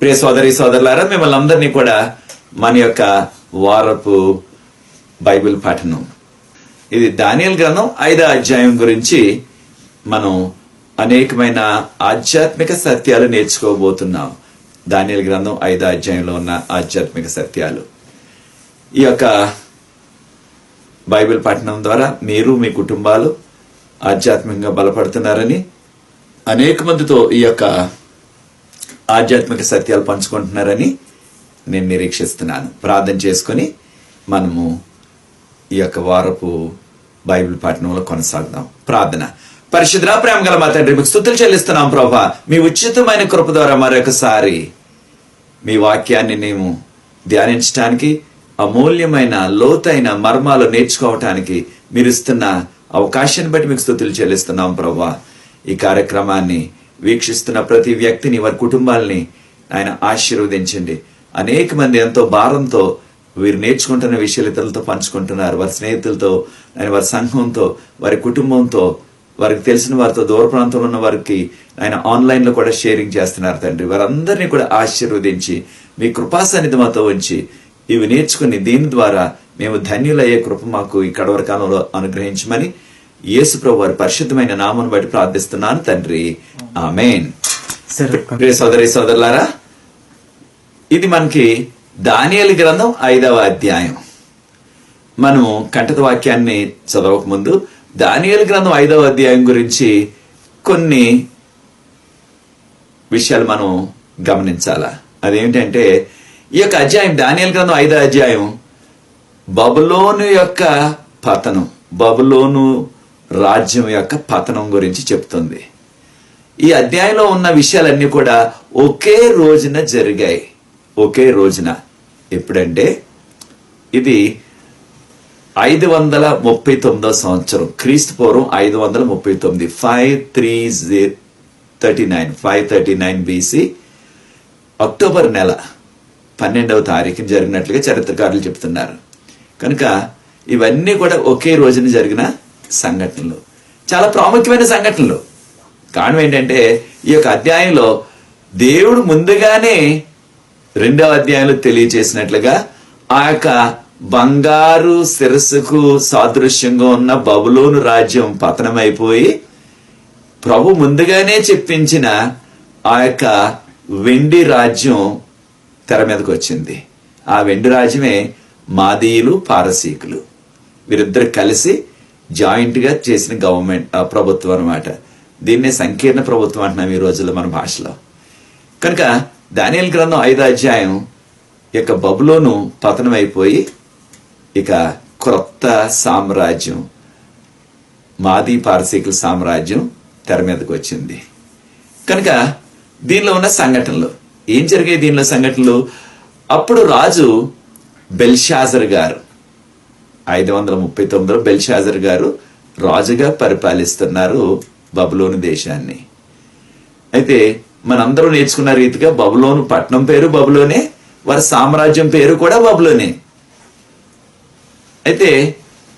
ప్రియ సోదరి సోదరులారా, మిమ్మల్ని అందరినీ కూడా మన యొక్క వారపు బైబిల్ పఠనం, ఇది దానియేలు గ్రంథం 5వ అధ్యాయం గురించి మనం అనేకమైన ఆధ్యాత్మిక సత్యాలు నేర్చుకోబోతున్నాం. దానియేలు గ్రంథం 5వ అధ్యాయంలో ఉన్న ఆధ్యాత్మిక సత్యాలు. ఈ యొక్క బైబిల్ పఠనం ద్వారా మీరు మీ కుటుంబాలు ఆధ్యాత్మికంగా బలపడుతున్నారని, అనేక మందితో ఈ యొక్క ఆధ్యాత్మిక సత్యాలు పంచుకుంటున్నారని నేను నిరీక్షిస్తున్నాను. ప్రార్థన చేసుకుని మనము ఈ యొక్క వారపు బైబిల్ పఠనంలో కొనసాగుదాం. ప్రార్థన. పరిశుద్ధ ప్రేమ గల మా తండ్రి, మీకు స్తుతులు చెల్లిస్తున్నాం ప్రభా. మీ ఉచితమైన కృప ద్వారా మరొకసారి మీ వాక్యాన్ని మేము ధ్యానించడానికి, అమూల్యమైన లోతైన మర్మాలు నేర్చుకోవటానికి మీరు ఇస్తున్న అవకాశాన్ని బట్టి మీకు స్తుతులు చెల్లిస్తున్నాం ప్రభా. ఈ కార్యక్రమాన్ని వీక్షిస్తున్న ప్రతి వ్యక్తిని, వారి కుటుంబాలని ఆయన ఆశీర్వదించండి. అనేక మంది ఎంతో భారంతో వీరు నేర్చుకుంటున్న విషయాలు ఇతరులతో పంచుకుంటున్నారు. వారి స్నేహితులతో, ఆయన వారి సంఘంతో, వారి కుటుంబంతో, వారికి తెలిసిన వారితో, దూర ప్రాంతంలో ఉన్న వారికి ఆయన ఆన్లైన్ లో కూడా షేరింగ్ చేస్తున్నారు తండ్రి. వారందరినీ కూడా ఆశీర్వదించి మీ కృపా సన్నిధి మాతో ఉంచి ఇవి నేర్చుకుని దీని ద్వారా మేము ధన్యులయ్యే కృప మాకు ఈ కడవర కాలంలో అనుగ్రహించమని యేసు ప్రభు వారి పరిశుద్ధమైన నామను బట్టి ప్రార్థిస్తున్నాను తండ్రి, ఆమేన్. ప్రియ సోదరి సోదరులారా, ఇది మనకి దానియేలు గ్రంథం 5వ అధ్యాయం. మనము కంఠత వాక్యాన్ని చదవక ముందు దానియేలు గ్రంథం 5వ అధ్యాయం గురించి కొన్ని విషయాలు మనం గమనించాలా. అదేమిటంటే, ఈ యొక్క అధ్యాయం దానియేలు గ్రంథం 5వ అధ్యాయం బబులోను యొక్క పతనం, బబులోను రాజ్యం యొక్క పతనం గురించి చెప్తుంది. ఈ అధ్యాయంలో ఉన్న విషయాలన్నీ కూడా ఒకే రోజున జరిగాయి. ఒకే రోజున. ఎప్పుడంటే ఇది 539వ సంవత్సరం, క్రీస్తు పూర్వం 539, 539 BC అక్టోబర్ నెల 12వ తారీఖున జరిగినట్లుగా చరిత్రకారులు చెప్తున్నారు. కనుక ఇవన్నీ కూడా ఒకే రోజున జరిగిన సంఘటనలు, చాలా ప్రాముఖ్యమైన సంఘటనలు. కారణం ఏంటంటే, ఈ యొక్క అధ్యాయంలో దేవుడు ముందుగానే 2వ అధ్యాయంలో తెలియచేసినట్లుగా ఆ యొక్క బంగారు శిరస్సుకు సాదృశ్యంగా ఉన్న బబులోను రాజ్యం పతనమైపోయి, ప్రభు ముందుగానే చెప్పించిన ఆ యొక్క వెండి రాజ్యం తెర మీదకి వచ్చింది. ఆ వెండి రాజ్యమే మాదీయులు, పారసీకులు, వీరిద్దరు కలిసి జాయింట్ గా చేసిన గవర్నమెంట్ ప్రభుత్వం అన్నమాట. దీన్నే సంకీర్ణ ప్రభుత్వం అంటున్నాం ఈ రోజుల్లో మన భాషలో. కనుక దానియేలు గ్రంథం 5వ అధ్యాయం యొక్క బబులోను పతనం అయిపోయి ఇక క్రొత్త సామ్రాజ్యం, మాదీ పారసీకుల సామ్రాజ్యం తెర మీదకి వచ్చింది. కనుక దీనిలో ఉన్న సంఘటనలు ఏం జరిగాయి? దీనిలో సంఘటనలు, అప్పుడు రాజు బెల్షాజర్ గారు 539లో బెల్షాజర్ గారు రాజుగా పరిపాలిస్తున్నారు బబులోను దేశాన్ని. అయితే మనందరూ నేర్చుకున్న రీతిగా బబులోను పట్టణం పేరు బబులోనే, వారి సామ్రాజ్యం పేరు కూడా బబులోనే. అయితే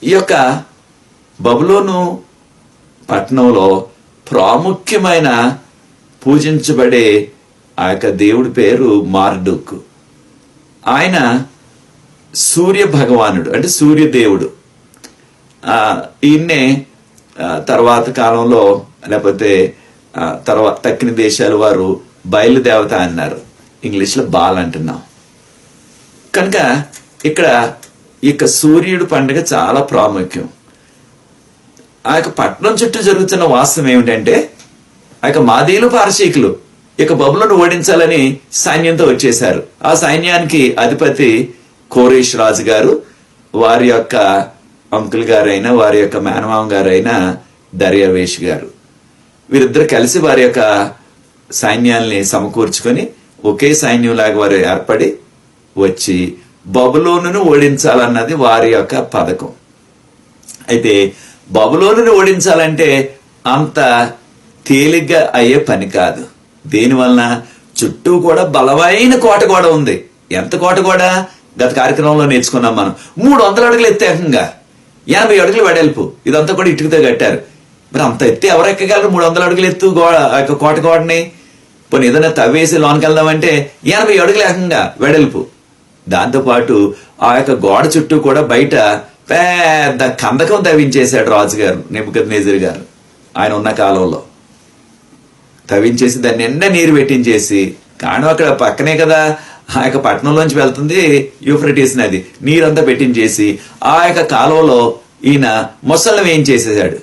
ఈ యొక్క బబులోను పట్టణంలో ప్రాముఖ్యమైన పూజించబడే ఆ యొక్క దేవుడి పేరు మార్డుక్. ఆయన సూర్య భగవానుడు, అంటే సూర్యదేవుడు. ఈయన్నే తర్వాత కాలంలో, లేకపోతే తర్వాత తక్కిన దేశాల వారు బయలుదేవత అన్నారు, ఇంగ్లీష్లో బాల్ అంటున్నాం. కనుక ఇక్కడ ఈ యొక్క సూర్యుడు పండుగ చాలా ప్రాముఖ్యం. ఆ యొక్క పట్టణం చుట్టూ జరుగుతున్న వాస్తవం ఏమిటంటే, ఆ యొక్క మాదీయులు, పారసీకులు ఈ యొక్క బబులను ఓడించాలని సైన్యంతో వచ్చేశారు. ఆ సైన్యానికి అధిపతి కోరేష్ రాజు గారు, వారి యొక్క అంకుల్ గారైన, వారి యొక్క మేనమామ గారైన దర్యావేష్ గారు, వీరిద్దరు కలిసి వారి యొక్క సైన్యాల్ని సమకూర్చుకొని ఒకే సైన్యంలాగా వారు ఏర్పడి వచ్చి బబులోనును ఓడించాలన్నది వారి యొక్క పథకం. అయితే బబులోనును ఓడించాలంటే అంత తేలిగ్గా అయ్యే పని కాదు. దీనివలన చుట్టూ కూడా బలమైన కోట కూడా ఉంది. ఎంత కోట కూడా గత కార్యక్రమంలో నేర్చుకున్నాం మనం. 300 అడుగులు ఎత్తేకంగా 80 అడుగులు వెడల్పు, ఇదంతా కూడా ఇటుకతో కట్టారు. మరి అంత ఎత్తి ఎవరు ఎక్కగలరు? 300 అడుగులు ఎత్తు కోట గోడని. పోనీ ఏదైనా తవ్వేసి లోనికి వెళ్దామంటే 80 అడుగులు ఏకంగా వెడల్పు. దాంతోపాటు ఆ యొక్క గోడ చుట్టూ కూడా బయట పెద్ద కందకం తవ్వించేశాడు రాజుగారు నెబుకద్నెజరు గారు ఆయన ఉన్న కాలంలో. తవ్వించేసి దాన్ని నిండా నీరు పెట్టించేసి, కాను అక్కడ పక్కనే కదా ఆ యొక్క పట్టణంలోంచి వెళ్తుంది యూఫ్రటీస్ నది, నీరంతా పెట్టించేసి ఆ యొక్క కాలువలో ఈయన మొసళ్ళు వేయించేసేసాడు.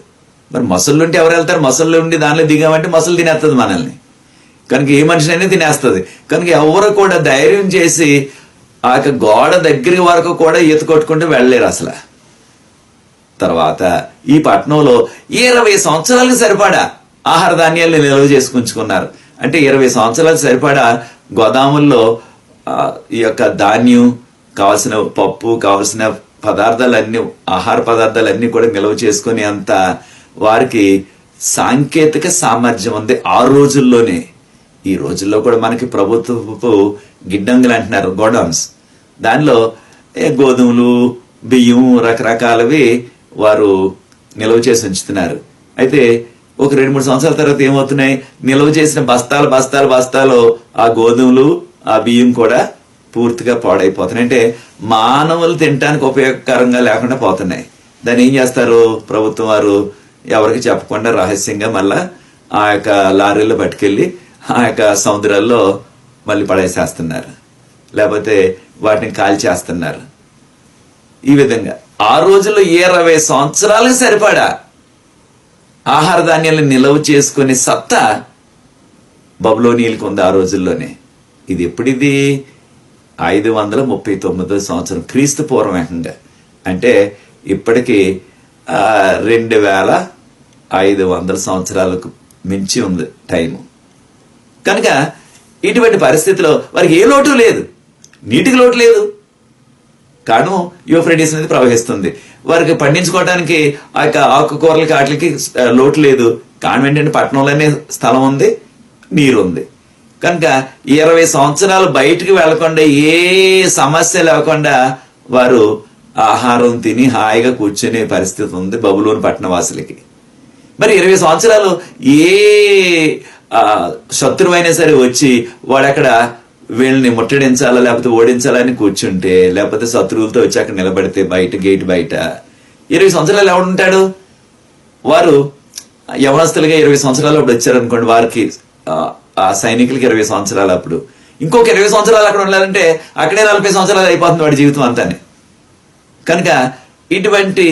మరి మొసళ్ళుంటే ఎవరు వెళ్తారు? మొసళ్ళు ఉండి దానిలో దిగామంటే మొసలు తినేస్తుంది మనల్ని, కనుక ఏ మనిషినైనా తినేస్తుంది. కనుక ఎవరు కూడా ధైర్యం చేసి ఆ యొక్క గోడ దగ్గర వరకు కూడా ఈత కొట్టుకుంటూ వెళ్ళలేరు అసలు. తర్వాత ఈ పట్టణంలో 20 సంవత్సరాలకు సరిపడా ఆహార ధాన్యాలను నిల్వ చేసుకుంటున్నారు. అంటే 20 సంవత్సరాలకు సరిపడా గోదాముల్లో ఈ యొక్క ధాన్యం, కావలసిన పప్పు, కావలసిన పదార్థాలన్నీ, ఆహార పదార్థాలన్నీ కూడా నిల్వ చేసుకుని అంత వారికి సాంకేతిక సామర్థ్యం ఉంది ఆ రోజుల్లోనే. ఈ రోజుల్లో కూడా మనకి ప్రభుత్వపు గిడ్డంగులు అంటున్నారు, గోడౌన్స్. దానిలో గోధుమలు, బియ్యం, రకరకాలవి వారు నిల్వ చేసి ఉంచుతున్నారు. అయితే ఒక 2-3 సంవత్సరాల తర్వాత ఏమవుతున్నాయి? నిల్వ చేసిన బస్తాలు ఆ గోధుమలు, ఆ బియ్యం కూడా పూర్తిగా పాడైపోతున్నాయి. అంటే మానవులు తినడానికి ఉపయోగకరంగా లేకుండా పోతున్నాయి. దాన్ని ఏం చేస్తారు? ప్రభుత్వం వారు ఎవరికి చెప్పకుండా రహస్యంగా మళ్ళా ఆ యొక్క లారీలో పట్టుకెళ్ళి ఆ యొక్క సముద్రాల్లో మళ్ళీ పడేసేస్తున్నారు, లేకపోతే వాటిని కాల్చేస్తున్నారు. ఈ విధంగా ఆ రోజుల్లో 20 సంవత్సరాలకు సరిపడా ఆహార ధాన్యాలను నిల్వ చేసుకునే సత్తా బబులోనీయులకు ఉంది ఆ రోజుల్లోనే. ఇది ఎప్పుడిది? 539 సంవత్సరం క్రీస్తు పూర్వం ఏకంగా. అంటే ఇప్పటికి 2500 సంవత్సరాలకు మించి ఉంది టైము. కనుక ఇటువంటి పరిస్థితిలో వారికి ఏ లోటు లేదు, నీటికి లోటు లేదు. కాను యూఫ్రటీస్ అనేది ప్రవహిస్తుంది. వారికి పండించుకోవడానికి ఆ యొక్క ఆకుకూరలకి వాటికి లోటు లేదు. కారణం ఏంటంటే పట్టణంలోనే స్థలం ఉంది, నీరు ఉంది. కనుక 20 సంవత్సరాలు బయటికి వెళ్లకుండా, ఏ సమస్య లేకుండా వారు ఆహారం తిని హాయిగా కూర్చునే పరిస్థితి ఉంది బబులోను పట్టణవాసులకి. మరి 20 సంవత్సరాలు ఏ శత్రువైనా సరే వచ్చి వాడక్కడ వీళ్ళని ముట్టడించాలా లేకపోతే ఓడించాలని కూర్చుంటే, లేకపోతే శత్రువులతో వచ్చి అక్కడ నిలబడితే బయట గేట్ బయట 20 సంవత్సరాలు ఎవడుంటాడు? వారు యవనస్తులుగా 20 సంవత్సరాలు అప్పుడు వచ్చారనుకోండి, వారికి ఆ సైనికులకి 20 సంవత్సరాలు, అప్పుడు ఇంకొక 20 సంవత్సరాలు అక్కడ ఉండాలంటే అక్కడే 40 సంవత్సరాలు అయిపోతుంది వాడి జీవితం అంతానే. కనుక ఇటువంటి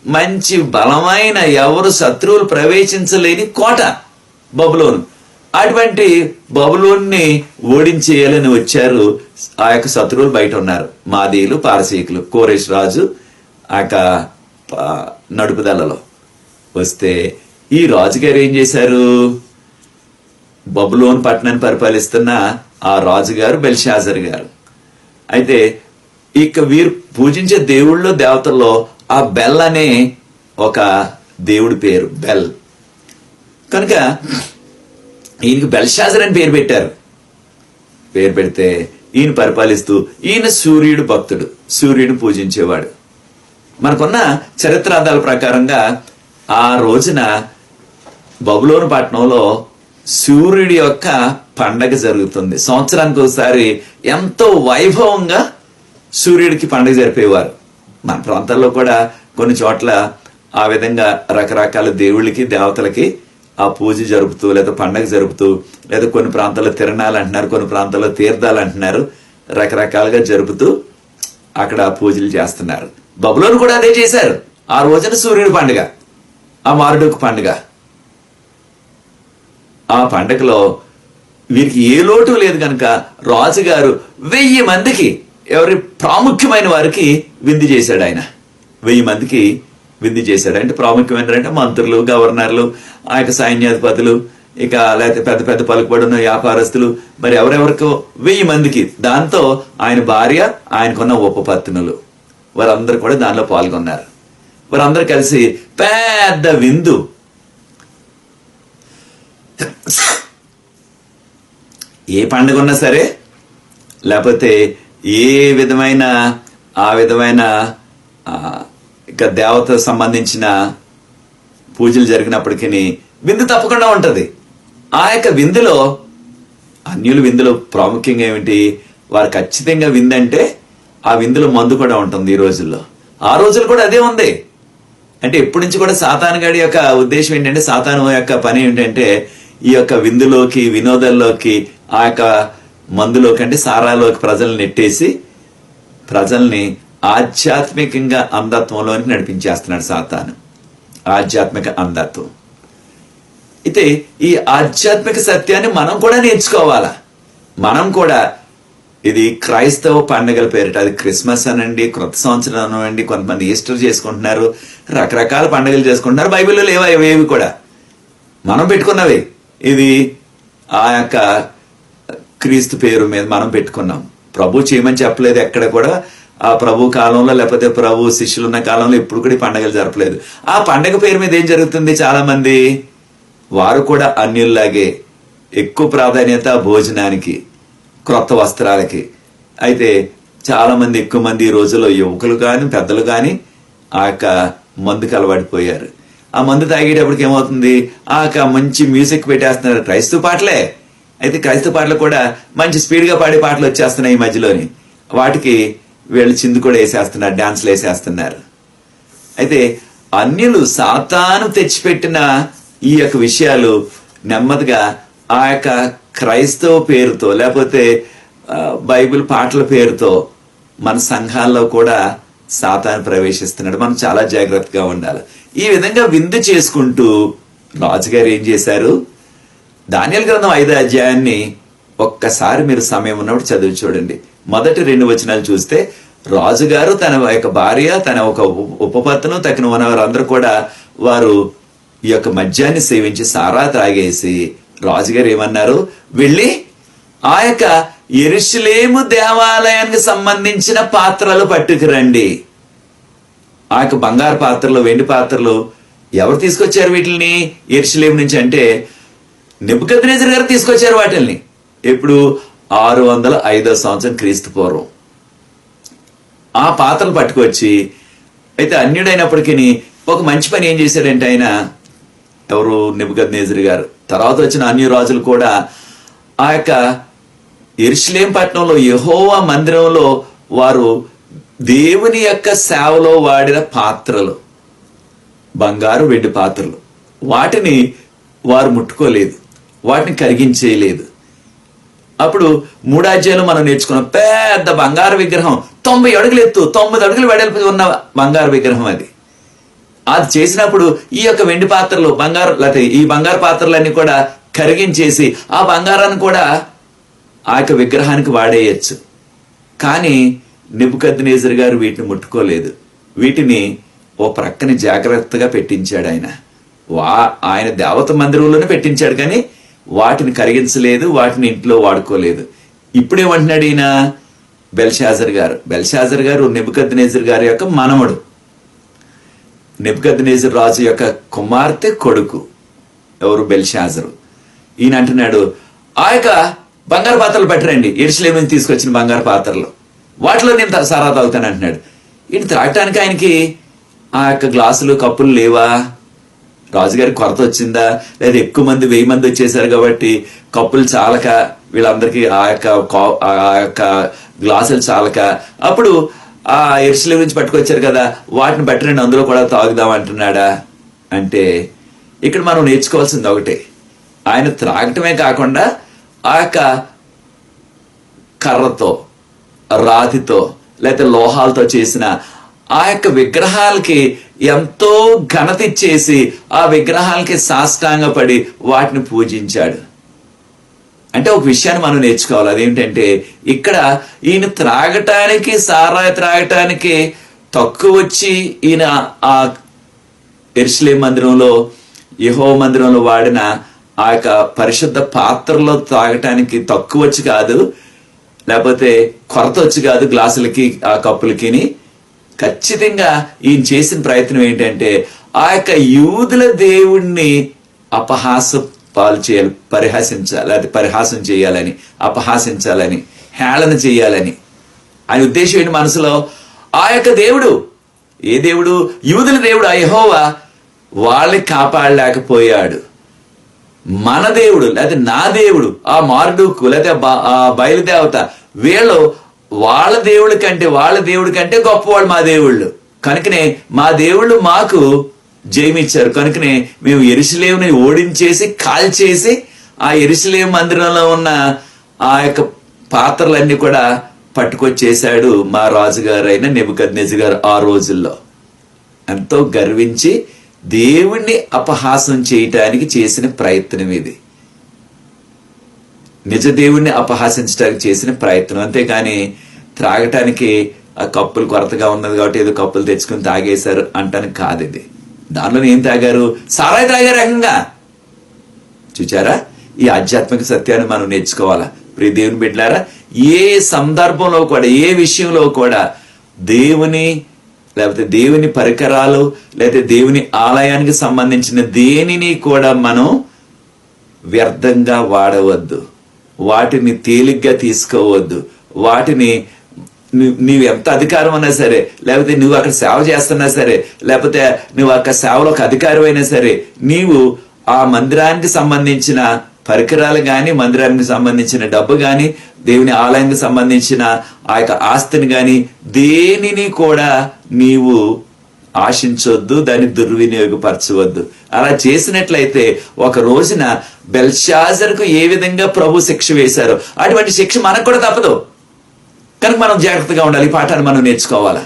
మంచి బలమైన, ఎవరు శత్రువులు ప్రవేశించలేని కోట బబులోను. అటువంటి బబులోన్ని ఓడించేయాలని వచ్చారు. ఆ యొక్క శత్రువులు బయట ఉన్నారు, మాదీయులు, పారసీకులు. కోరెష్ రాజు ఆ యొక్క నడుపుదలలో వస్తే ఈ రాజుగారు ఏం చేశారు? బబులోను పట్టణాన్ని పరిపాలిస్తున్న ఆ రాజుగారు బెల్షాజర్ గారు. అయితే ఇక వీరు పూజించే దేవుళ్ళో దేవతల్లో ఆ బెల్ అనే ఒక దేవుడి పేరు బెల్. కనుక ఈయనకి బెల్షాజర్ అని పేరు పెట్టారు. పేరు పెడితే ఈయన పరిపాలిస్తూ, ఈయన సూర్యుడు భక్తుడు, సూర్యుడు పూజించేవాడు. మనకున్న చరిత్రాధాల ప్రకారంగా ఆ రోజున బబులోను పట్టణంలో సూర్యుడి యొక్క పండగ జరుగుతుంది. సంవత్సరానికి ఒకసారి ఎంతో వైభవంగా సూర్యుడికి పండుగ జరిపేవారు. మన ప్రాంతాల్లో కూడా కొన్ని చోట్ల ఆ విధంగా రకరకాల దేవుళ్ళకి, దేవతలకి ఆ పూజ జరుపుతూ, లేదా పండగ జరుపుతూ, లేదా కొన్ని ప్రాంతాల్లో తిరణాలు అంటున్నారు, కొన్ని ప్రాంతాల్లో తీర్థాలు అంటున్నారు, రకరకాలుగా జరుపుతూ అక్కడ పూజలు చేస్తున్నారు. బబులోను కూడా అదే చేశారు. ఆ రోజున సూర్యుడి పండుగ, ఆ మారుడుకు పండుగ. ఆ పండగలో వీరికి ఏ లోటు లేదు కనుక రాజుగారు 1000 మందికి, ఎవరి ప్రాముఖ్యమైన వారికి విందు చేశాడు. ఆయన 1000 మందికి విందు చేశాడు. అంటే ప్రాముఖ్యమైన మంత్రులు, గవర్నర్లు, ఆ యొక్క సైన్యాధిపతులు, ఇక లేకపోతే పెద్ద పెద్ద పలుకుబడిన వ్యాపారస్తులు, మరి ఎవరెవరికో 1000 మందికి. దాంతో ఆయన భార్య, ఆయనకున్న ఉపపత్నులు, వారందరూ కూడా దానిలో పాల్గొన్నారు. వారందరూ కలిసి పెద్ద విందు. ఏ పండుగ ఉన్నా సరే, లేకపోతే ఏ విధమైన ఆ విధమైన ఇక దేవత సంబంధించిన పూజలు జరిగినప్పటికీ విందు తప్పకుండా ఉంటది. ఆ యొక్క విందులో అన్యుల విందులో ప్రాముఖ్యంగా ఏమిటి? వారు ఖచ్చితంగా విందంటే ఆ విందులో మందు కూడా ఉంటుంది. ఈ రోజుల్లో ఆ రోజులు కూడా అదే ఉంది. అంటే ఎప్పటి నుంచి కూడా సాతాను గడి యొక్క ఉద్దేశం ఏంటంటే, సాతాను యొక్క పని ఏంటంటే ఈ యొక్క విందులోకి, వినోదాల్లోకి, ఆ యొక్క మందులోకి అంటే సారాలోకి ప్రజల్ని నెట్టేసి ప్రజల్ని ఆధ్యాత్మికంగా అంధత్వంలోనికి నడిపించేస్తున్నాడు సాతాను. ఆధ్యాత్మిక అంధత్వం. అయితే ఈ ఆధ్యాత్మిక సత్యాన్ని మనం కూడా నేర్చుకోవాలా. మనం కూడా ఇది క్రైస్తవ పండుగల పేరిట, అది క్రిస్మస్ అనండి, క్రొత్త సంవత్సరం అనండి, కొంతమంది ఈస్టర్ చేసుకుంటున్నారు, రకరకాల పండుగలు చేసుకుంటున్నారు. బైబిల్లో లేవా ఇవేవి కూడా? మనం పెట్టుకున్నవి. ఇది ఆ యొక్క క్రీస్తు పేరు మీద మనం పెట్టుకున్నాం. ప్రభు చేయమని చెప్పలేదు ఎక్కడ కూడా. ఆ ప్రభు కాలంలో లేకపోతే ప్రభు శిష్యులు ఉన్న కాలంలో ఎప్పుడు కూడా ఈ పండుగలు జరపలేదు. ఆ పండుగ పేరు మీద ఏం జరుగుతుంది? చాలా మంది వారు కూడా అన్యుల్లాగే ఎక్కువ ప్రాధాన్యత భోజనానికి, క్రొత్త వస్త్రాలకి. అయితే చాలా మంది, ఎక్కువ మంది ఈ రోజుల్లో యువకులు కానీ పెద్దలు కానీ ఆ యొక్క మందుకు అలవాడిపోయారు. ఆ మందు తాగేటప్పటికి ఏమవుతుంది? ఆ యొక్క మంచి మ్యూజిక్ పెట్టేస్తున్నారు, క్రైస్తవ పాటలే. అయితే క్రైస్తవ పాటలు కూడా మంచి స్పీడ్గా పాడే పాటలు వచ్చేస్తున్నాయి ఈ మధ్యలోని. వాటికి వీళ్ళు చిందు కూడా వేసేస్తున్నారు, డాన్స్లు వేసేస్తున్నారు. అయితే అన్యులు సాతాను తెచ్చిపెట్టిన ఈ యొక్క విషయాలు నెమ్మదిగా ఆ యొక్క క్రైస్తవ పేరుతో లేకపోతే బైబిల్ పాటల పేరుతో మన సంఘాల్లో కూడా సాతాను ప్రవేశిస్తున్నాడు. మనం చాలా జాగ్రత్తగా ఉండాలి. ఈ విధంగా విందు చేసుకుంటూ రాజుగారు ఏం చేశారు? దానియేలు గ్రంథం 5వ అధ్యాయాన్ని ఒక్కసారి మీరు సమయం ఉన్నప్పుడు చదివి చూడండి. మొదటి 2 వచనాలు చూస్తే, రాజుగారు తన యొక్క భార్య, తన ఒక ఉపపత్తును, తగిన వారందరూ కూడా వారు ఈ యొక్క మద్యాన్ని సేవించి సారా త్రాగేసి రాజుగారు ఏమన్నారు? వెళ్ళి ఆ యొక్క యెరూషలేము దేవాలయానికి సంబంధించిన పాత్రలు పట్టుకురండి. ఆ యొక్క బంగారు పాత్రలు, వెండి పాత్రలు ఎవరు తీసుకొచ్చారు వీటిని యెరూషలేము నుంచి అంటే? నెబుకద్నెజర్ గారు తీసుకొచ్చారు వాటిల్ని. ఎప్పుడు? 605వ సంవత్సరం క్రీస్తు పూర్వం. ఆ పాత్రలు పట్టుకొచ్చి, అయితే అన్యుడైనప్పటికీ ఒక మంచి పని ఏం చేశాడంటే ఆయన, ఎవరు? నెబుకద్నెజర్ గారు. తర్వాత వచ్చిన అన్య రాజులు కూడా ఆ యొక్క యెరూషలేము పట్టణంలో యెహోవా మందిరంలో వారు దేవుని యొక్క సేవలో వాడిన పాత్రలు, బంగారు వెండి పాత్రలు, వాటిని వారు ముట్టుకోలేదు, వాటిని కరిగించేయలేదు. అప్పుడు 3వ అధ్యాయంలో మనం నేర్చుకున్న పెద్ద బంగారు విగ్రహం, 90 అడుగులు ఎత్తు, 9 అడుగులు వెడల్పు ఉన్న బంగారు విగ్రహం అది చేసినప్పుడు ఈ యొక్క వెండి పాత్రలు, బంగారు లేకపోతే ఈ బంగారు పాత్రలన్నీ కూడా కరిగించేసి ఆ బంగారాన్ని కూడా ఆ యొక్క విగ్రహానికి వాడేయచ్చు. కానీ నెబుకద్నెజర్ గారు వీటిని ముట్టుకోలేదు. వీటిని ఓ ప్రక్కని జాగ్రత్తగా పెట్టించాడు ఆయన. ఆయన దేవత మందిరంలోనే పెట్టించాడు, కానీ వాటిని కరిగించలేదు, వాటిని ఇంట్లో వాడుకోలేదు. ఇప్పుడేమంటున్నాడు ఈయన? బెల్షాజర్ గారు నెబుకద్నెజర్ గారి యొక్క మనవడు. నెబుకద్నెజర్ రాజు యొక్క కుమార్తె కొడుకు ఎవరు? బెల్షాజరు. ఈయన అంటున్నాడు, ఆ యొక్క బంగారు పాత్రలు పెట్టరండి, యెరూషలేము నుంచి తీసుకొచ్చిన బంగారు పాత్రలు, వాటిలో నేను సారా తాగుతాను అంటున్నాడు. ఈయన త్రాగటానికి ఆయనకి ఆ యొక్క గ్లాసులు, కప్పులు లేవా? రాజుగారి కొరత వచ్చిందా? లేదా ఎక్కువ మంది 1000 మంది వచ్చేసారు కాబట్టి కప్పులు చాలక, వీళ్ళందరికీ ఆ యొక్క గ్లాసులు చాలక, అప్పుడు ఆ యెరూషలేము నుంచి పట్టుకొచ్చారు కదా, వాటిని పెట్టరండి, అందులో కూడా తాగుదాం అంటున్నాడా? అంటే ఇక్కడ మనం నేర్చుకోవాల్సింది ఒకటే, ఆయన త్రాగటమే కాకుండా ఆ యొక్క కర్రతో, రాతితో, లేకపోతే లోహాలతో చేసిన ఆ యొక్క విగ్రహాలకి ఎంతో ఘనత ఇచ్చేసి ఆ విగ్రహాలకి సాష్టాంగపడి వాటిని పూజించాడు. అంటే ఒక విషయాన్ని మనం నేర్చుకోవాలి. అదేంటంటే ఇక్కడ ఈయన త్రాగటానికి, సారాయి త్రాగటానికి తక్కువ వచ్చి ఈయన ఆ యెరూషలేము మందిరంలో, యెహోవా మందిరంలో వాడిన ఆ యొక్క పరిశుద్ధ పాత్రలో త్రాగటానికి తక్కువ వచ్చి కాదు, లేకపోతే కొరత వచ్చి కాదు గ్లాసులకి, ఆ కప్పులకి. ఖచ్చితంగా ఈయన చేసిన ప్రయత్నం ఏంటంటే ఆ యొక్క యూదుల దేవుణ్ణి అపహాస పాలు చేయాలి, పరిహాసించాలి, అది పరిహాసం చేయాలని, అపహాసించాలని, హేళన చేయాలని. ఆయన ఉద్దేశం ఏంటి మనసులో? ఆ యొక్క దేవుడు, ఏ దేవుడు? యూదుల దేవుడు ఆ యెహోవా వాళ్ళని కాపాడలేకపోయాడు. మన దేవుడు లేకపోతే నా దేవుడు, ఆ మారుడుకు లేకపోతే ఆ బయలుదేవత, వీళ్ళు వాళ్ళ దేవుడి కంటే గొప్పవాళ్ళు మా దేవుళ్ళు. కనుకనే మా దేవుళ్ళు మాకు జయమిచ్చారు. కనుకనే మేము యెరూషలేముని ఓడించేసి కాల్చేసి ఆ యెరూషలేము మందిరంలో ఉన్న ఆ యొక్క పాత్రలన్నీ కూడా పట్టుకొచ్చేశాడు మా రాజుగారైన నెబుకద్నెజరు. ఆ రోజుల్లో ఎంతో గర్వించి దేవుణ్ణి అపహాసం చేయటానికి చేసిన ప్రయత్నం ఇది. నిజ దేవుణ్ణి అపహాసించడానికి చేసిన ప్రయత్నం. అంతేకాని త్రాగటానికి ఆ కప్పులు కొరతగా ఉన్నది కాబట్టి ఏదో కప్పులు తెచ్చుకుని తాగేశారు అంటానికి కాదు ఇది. దానిలో ఏం తాగారు? సారాయి తాగారు ఏకంగా. చూచారా? ఈ ఆధ్యాత్మిక సత్యాన్ని మనం నేర్చుకోవాలా ప్రియ దేవుని బిడ్డలారా. ఏ సందర్భంలో కూడా, ఏ విషయంలో కూడా దేవుని లేకపోతే దేవుని పరికరాలు లేకపోతే దేవుని ఆలయానికి సంబంధించిన దేనిని కూడా మనం వ్యర్థంగా వాడవద్దు. వాటిని తేలిగ్గా తీసుకోవద్దు. వాటిని నీవు ఎంత అధికారం అన్నా సరే, లేకపోతే నువ్వు అక్కడ సేవ చేస్తున్నా సరే, లేకపోతే నువ్వు అక్కడ సేవలో ఒక అధికారం అయినా సరే, నీవు ఆ మందిరానికి సంబంధించిన పరికరాలు గాని, మందిరానికి సంబంధించిన డబ్బు గాని, దేవుని ఆలయానికి సంబంధించిన ఆ యొక్క ఆస్తిని గాని దేనిని కూడా నీవు ఆశించొద్దు, దాన్ని దుర్వినియోగపరచవద్దు. అలా చేసినట్లయితే ఒక రోజున బెల్షాజర్కు ఏ విధంగా ప్రభు శిక్ష వేశారో అటువంటి శిక్ష మనకు కూడా తప్పదు. కనుక మనం జాగ్రత్తగా ఉండాలి. ఈ పాఠాన్ని మనం నేర్చుకోవాలా.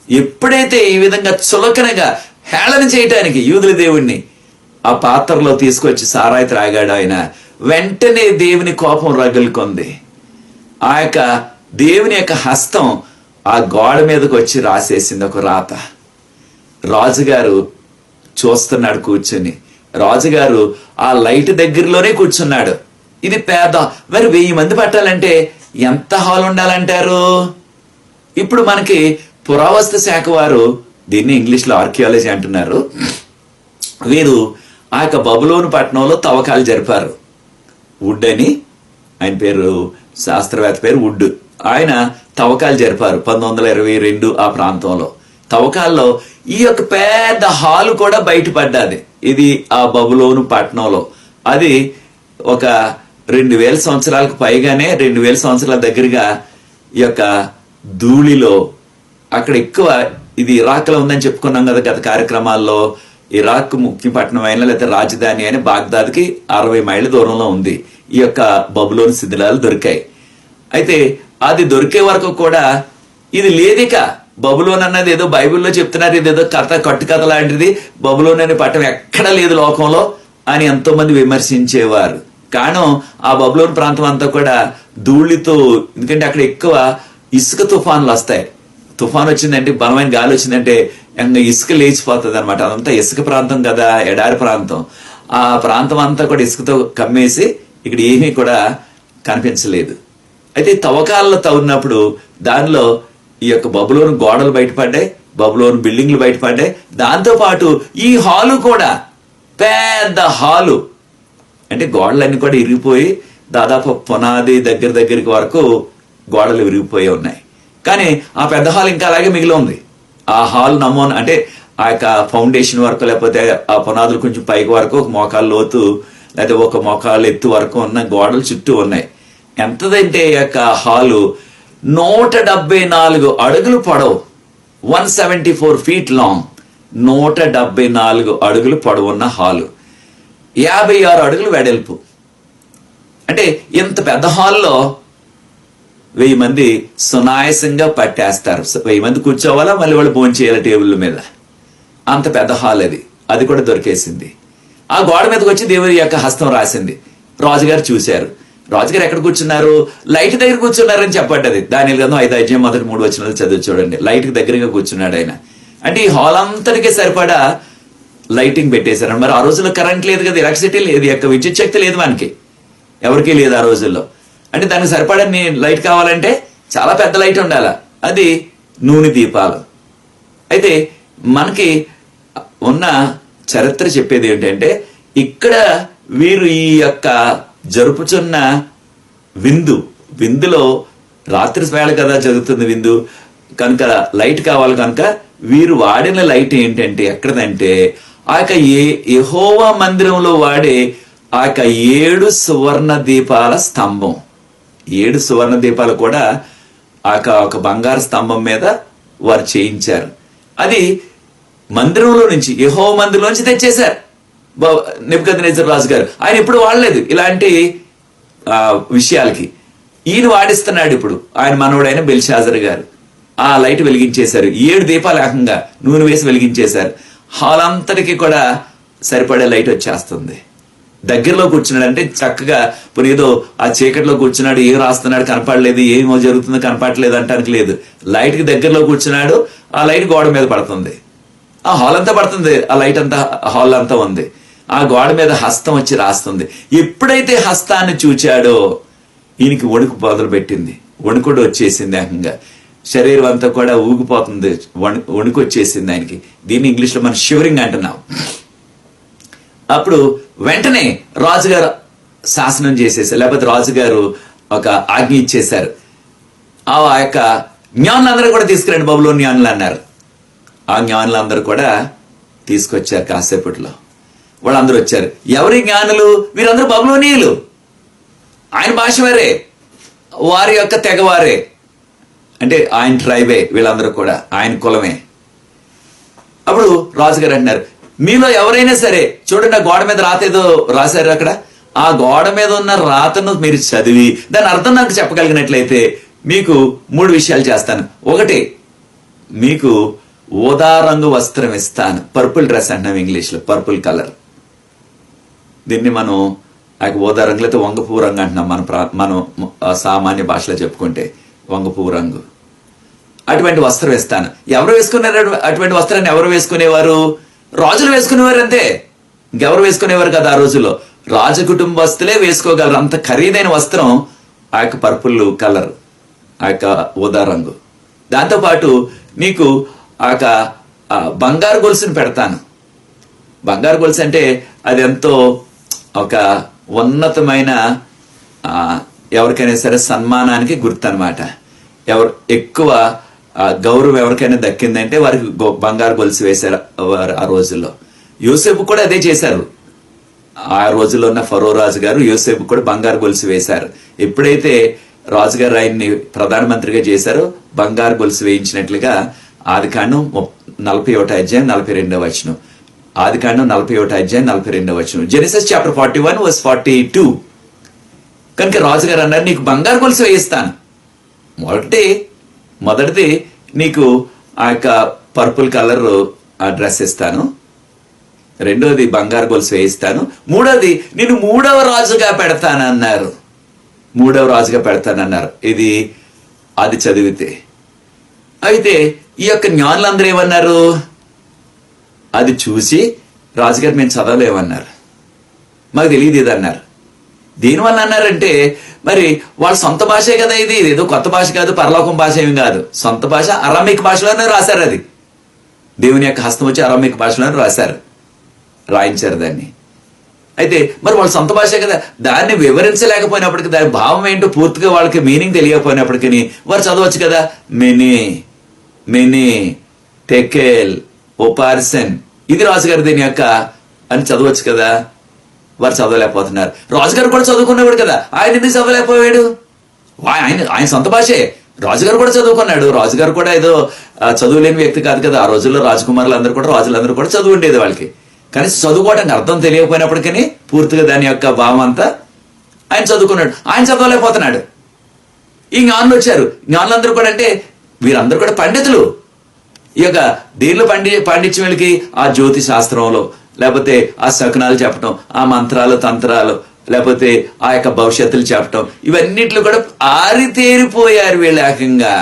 ఎప్పుడైతే ఈ విధంగా చులకనగా హేళన చేయటానికి యూదుల దేవుణ్ణి ఆ పాత్రలో తీసుకొచ్చి సారాయి త్రాగాడు ఆయన, వెంటనే దేవుని కోపం రగులుకుంది. ఆ యొక్క దేవుని యొక్క హస్తం ఆ గోడ మీదకి వచ్చి రాసేసింది ఒక రాత. రాజుగారు చూస్తున్నాడు కూర్చొని. రాజుగారు ఆ లైట్ దగ్గరలోనే కూర్చున్నాడు. ఇది పేద. మరి 1000 మంది పట్టాలంటే ఎంత హాల్ ఉండాలంటారు? ఇప్పుడు మనకి పురావస్తు శాఖ వారు దీన్ని ఇంగ్లీష్లో ఆర్కియాలజీ అంటున్నారు. వీరు ఆ యొక్క బబులోను పట్టణంలో తవ్వకాలు జరిపారు. వుడ్ అని ఆయన పేరు, శాస్త్రవేత్త పేరు వుడ్. ఆయన తవ్వకాలు జరిపారు 1922 ఆ ప్రాంతంలో. తవ్వకాల్లో ఈ యొక్క పెద్ద హాలు కూడా బయటపడ్డది. ఇది ఆ బబులోను పట్టణంలో. అది ఒక 2000 సంవత్సరాలకు పైగానే, 2000 సంవత్సరాల దగ్గరగా ఈ యొక్క ధూళిలో అక్కడ ఎక్కువ, ఇది ఇరాక్ లో ఉందని చెప్పుకున్నాం కదా గత కార్యక్రమాల్లో. ఇరాక్ ముఖ్య పట్టణం అయినా లేకపోతే రాజధాని అయిన బాగ్దాద్కి 60 మైళ్ళ దూరంలో ఉంది ఈ యొక్క బబులోను శిథిలాలు దొరికాయి. అయితే అది దొరికే వరకు కూడా ఇది లేదిక. బబులోన్ అన్నది ఏదో బైబిల్లో చెప్తున్నారు, ఇదేదో కట్టుకథ లాంటిది, బబులోన్ అనే పట్టణం ఎక్కడ లేదు లోకంలో అని ఎంతో మంది విమర్శించేవారు. కారణం ఆ బబులోన్ ప్రాంతం అంతా కూడా ధూళితో, ఎందుకంటే అక్కడ ఎక్కువ ఇసుక తుఫాన్లు వస్తాయి. తుఫాన్ వచ్చిందంటే, బలమైన గాలి వచ్చిందంటే ఇసుక లేచిపోతుంది అనమాట. అదంతా ఇసుక ప్రాంతం కదా, ఎడారి ప్రాంతం. ఆ ప్రాంతం అంతా కూడా ఇసుకతో కమ్మేసి ఇక్కడ ఏమీ కూడా కనిపించలేదు. అయితే తవ్వకాలలో తవ్వినప్పుడు దానిలో ఈ యొక్క బబులోను గోడలు బయటపడ్డాయి, బబులోను బిల్డింగ్లు బయటపడ్డాయి. దాంతో పాటు ఈ హాలు కూడా పెద్ద హాలు, అంటే గోడలన్నీ కూడా ఇరిగిపోయి దాదాపు పునాది దగ్గరికి వరకు గోడలు విరిగిపోయి ఉన్నాయి. కానీ ఆ పెద్ద హాల్ ఇంకా అలాగే మిగిలి ఉంది. ఆ హాల్ నమూనా అంటే ఆ యొక్క ఫౌండేషన్ వరకు, లేకపోతే ఆ పునాదులు కొంచెం పైకి వరకు, ఒక మోకాళ్ళ లోతు లేకపోతే ఒక మోకాళ్ళ ఎత్తు వరకు ఉన్న గోడలు చుట్టూ ఉన్నాయి. ఎంతదంటే ఈ యొక్క హాలు 174 అడుగులు పొడవు, 174 feet లాంగ్, 174 అడుగులు పొడవున్న హాలు, 56 అడుగులు వెడల్పు. అంటే ఇంత పెద్ద హాల్లో 1000 మంది సునాయాసంగా పట్టేస్తారు. 1000 మంది కూర్చోవాలా, మళ్ళీ వాళ్ళు భోజనం చేయాలి టేబుల్ మీద. అంత పెద్ద హాల్ అది. అది కూడా దొరికేసింది. ఆ గోడ మీదకి వచ్చి దేవుని యొక్క హస్తం రాసింది. రాజుగారు చూశారు. రాజుగారు ఎక్కడ కూర్చున్నారు? లైట్ దగ్గర కూర్చున్నారని చెప్పబడ్డది. దానియేలు గ్రంథం 5:3 వచనాలు చదివి చూడండి. లైట్ దగ్గరగా కూర్చున్నాడు ఆయన. అంటే ఈ హాల్ అంతటికే సరిపడా లైటింగ్ పెట్టేశారు. మరి ఆ రోజుల్లో కరెంట్ లేదు కదా, ఎలక్ట్రిసిటీ లేదు, యొక్క విద్యుత్ శక్తి లేదు మనకి, ఎవరికీ లేదు ఆ రోజుల్లో. అంటే దానికి సరిపడా లైట్ కావాలంటే చాలా పెద్ద లైట్ ఉండాల. అది నూనె దీపాలు. అయితే మనకి ఉన్న చరిత్ర చెప్పేది ఏంటంటే, ఇక్కడ వీరు ఈ యొక్క జరుపుచున్న విందులో రాత్రి వేళ కదా జరుగుతుంది విందు, కనుక లైట్ కావాలి. కనుక వీరు వాడిన లైట్ ఏంటంటే ఎక్కడదంటే ఆ యొక్క యెహోవా మందిరంలో వాడే ఆ యొక్క 7 సువర్ణ దీపాల స్తంభం, 7 సువర్ణ దీపాలు కూడా ఒక బంగారు స్తంభం మీద వారు చేయించారు. అది మందిరంలో నుంచి, యెహోవా మందిరంలో నుంచి తెచ్చేశారు నెబుకద్నెజర్ రాజు గారు. ఆయన ఎప్పుడు వాడలేదు ఇలాంటి విషయాలకి. ఈయన వాడిస్తున్నాడు ఇప్పుడు, ఆయన మనవడైన బెల్షాజర్ గారు. ఆ లైట్ వెలిగించేశారు, 7 దీపాలు ఏకంగా నూనె వేసి వెలిగించేశారు. హాల్ అంతటికి కూడా సరిపడే లైట్ వచ్చేస్తుంది. దగ్గరలో కూర్చున్నాడు అంటే చక్కగా ఇప్పుడు ఏదో ఆ చీకటిలో కూర్చున్నాడు, ఏం రాస్తున్నాడు కనపడలేదు, ఏమో జరుగుతుందో కనపడలేదు అంటానికి లేదు. లైట్ కి దగ్గరలో కూర్చున్నాడు, ఆ లైట్ గోడ మీద పడుతుంది, ఆ హాల్ అంతా పడుతుంది, ఆ లైట్ అంతా హాల్ అంతా ఉంది. ఆ గోడ మీద హస్తం వచ్చి రాస్తుంది. ఎప్పుడైతే హస్తాన్ని చూచాడో ఈయనకి వణుకు మొదలు పెట్టింది, వణుకుడు వచ్చేసింది. ఏకంగా శరీరం అంతా కూడా ఊగిపోతుంది, వణుకు వచ్చేసింది ఆయనకి. దీన్ని ఇంగ్లీష్ లో మనం షివరింగ్ అంటున్నాం. అప్పుడు వెంటనే రాజుగారు శాసనం చేసేసారు, లేకపోతే రాజుగారు ఒక ఆజ్ఞ ఇచ్చేశారు. ఆ యొక్క జ్ఞానులందరూ కూడా తీసుకురండి బబులోను జ్ఞానులు అన్నారు. ఆ జ్ఞానులందరూ కూడా తీసుకొచ్చారు. కాసేపట్లో వాళ్ళందరూ వచ్చారు. ఎవరి జ్ఞానులు? వీరందరూ బబులోనీయులు, ఆయన భాష వారే, వారి యొక్క తెగవారే, అంటే ఆయన ట్రైబే, వీళ్ళందరూ కూడా ఆయన కులమే. అప్పుడు రాజుగారు అంటున్నారు, మీలో ఎవరైనా సరే చూడండి, ఆ గోడ మీద రాత ఏదో రాశారు అక్కడ, ఆ గోడ మీద ఉన్న రాతను మీరు చదివి దాని అర్థం నాకు చెప్పగలిగినట్లయితే మీకు 3 విషయాలు చేస్తాను. ఒకటి, మీకు ఊదా రంగు వస్త్రం ఇస్తాను. పర్పుల్ డ్రెస్ అంటున్నాం ఇంగ్లీష్ లో, పర్పుల్ కలర్. దీన్ని మనం ఊదా రంగు లేకపోతే వంగపువ్వు రంగు అంటున్నాం మనం సామాన్య భాషలో చెప్పుకుంటే, వంగపువ్వు రంగు. అటువంటి వస్త్రం ఇస్తాను. ఎవరు వేసుకున్నారు అటువంటి వస్త్రాన్ని? ఎవరు వేసుకునేవారు? రాజులు వేసుకునేవారు అంతే, ఇంకెవరు వేసుకునేవారు కదా ఆ రోజుల్లో. రాజ కుటుంబస్తులే వేసుకోగలరు. అంత ఖరీదైన వస్త్రం ఆ యొక్క పర్పుల్ కలర్, ఆ యొక్క ఊదా రంగు. దాంతోపాటు నీకు ఆ యొక్క బంగారు గొలుసుని పెడతాను. బంగారు గొలుసు అంటే అది ఎంతో ఒక ఉన్నతమైన ఎవరికైనా సరే సన్మానానికి గుర్తు అనమాట. ఎవరు ఎక్కువ గౌరవం ఎవరికైనా దక్కిందంటే వారికి బంగారు గొలుసు వేశారు ఆ రోజుల్లో. యోసేపు కూడా అదే చేశారు. ఆ రోజుల్లో ఉన్న ఫరో రాజు గారు యోసేపు కూడా బంగారు గొలుసు వేశారు. ఎప్పుడైతే రాజుగారు ఆయన్ని ప్రధానమంత్రిగా చేశారో బంగారు గొలుసు వేయించినట్లుగా ఆదికాండం 41 అధ్యాయం 42వ వచనం. ఆదికాండం 41 అధ్యాయం 42వ వచనం. Genesis chapter 41 verse 42. కనుక రాజుగారు అన్నారు, నీకు బంగారు గొలుసు వేయిస్తాను. మొదటిది నీకు ఆ యొక్క పర్పుల్ కలర్ ఆ డ్రెస్ ఇస్తాను. రెండోది బంగారు గొలుసు వేయిస్తాను. మూడోది నేను 3వ రాజుగా పెడతానన్నారు. 3వ రాజుగా పెడతానన్నారు. ఇది అది చదివితే. అయితే ఈ యొక్క జ్ఞానులందరూ ఏమన్నారు? అది చూసి రాజుగారు మేము చదవలేమన్నారు, మాకు తెలియదు ఇది అన్నారు. దీనివల్ల అన్నారంటే మరి వాళ్ళ సొంత భాషే కదా ఇది, ఏదో కొత్త భాష కాదు, పరలోకం భాష ఏమి కాదు, సొంత భాష అరామిక్ భాషలోనే రాశారు. అది దేవుని యొక్క హస్తం వచ్చి అరామిక్ భాషలోనే రాయించారు దాన్ని. అయితే మరి వాళ్ళ సొంత భాషే కదా, దాన్ని వివరించలేకపోయినప్పటికీ, దాని భావం ఏంటో పూర్తిగా వాళ్ళకి మీనింగ్ తెలియకపోయినప్పటికీ వారు చదవచ్చు కదా. మెనీ టెకెల్ ఓపార్సన్, ఇది రాజుగారు దీని యొక్క అని చదవచ్చు కదా. వారు చదవలేకపోతున్నారు. రాజుగారు కూడా చదువుకునేవాడు కదా, ఆయన ఎందుకు చదవలేకపోయాడు? ఆయన సొంత భాషే. రాజుగారు కూడా చదువుకున్నాడు. రాజుగారు కూడా ఏదో చదువులేని వ్యక్తి కాదు కదా. ఆ రోజుల్లో రాజకుమారులందరూ కూడా, రాజులందరూ కూడా చదువు ఉండేది వాళ్ళకి. కానీ చదువుకోవడానికి అర్థం తెలియకపోయినప్పటికీ పూర్తిగా దాని యొక్క భావం అంతా ఆయన చదువుకున్నాడు. ఆయన చదవలేకపోతున్నాడు. ఈ జ్ఞానులు వచ్చారు. జ్ఞానులందరూ కూడా అంటే వీరందరూ కూడా పండితులు. ఈ యొక్క దీనిలో పాండిత్యం వీళ్ళకి ఆ జ్యోతి శాస్త్రంలో, లేకపోతే ఆ శకునాలు చెప్పటం, ఆ మంత్రాలు తంత్రాలు, లేకపోతే ఆ యొక్క భవిష్యత్తులు చెప్పటం, ఇవన్నిట్లు కూడా ఆరితేరిపోయారు వీళ్ళు. ఏకంగా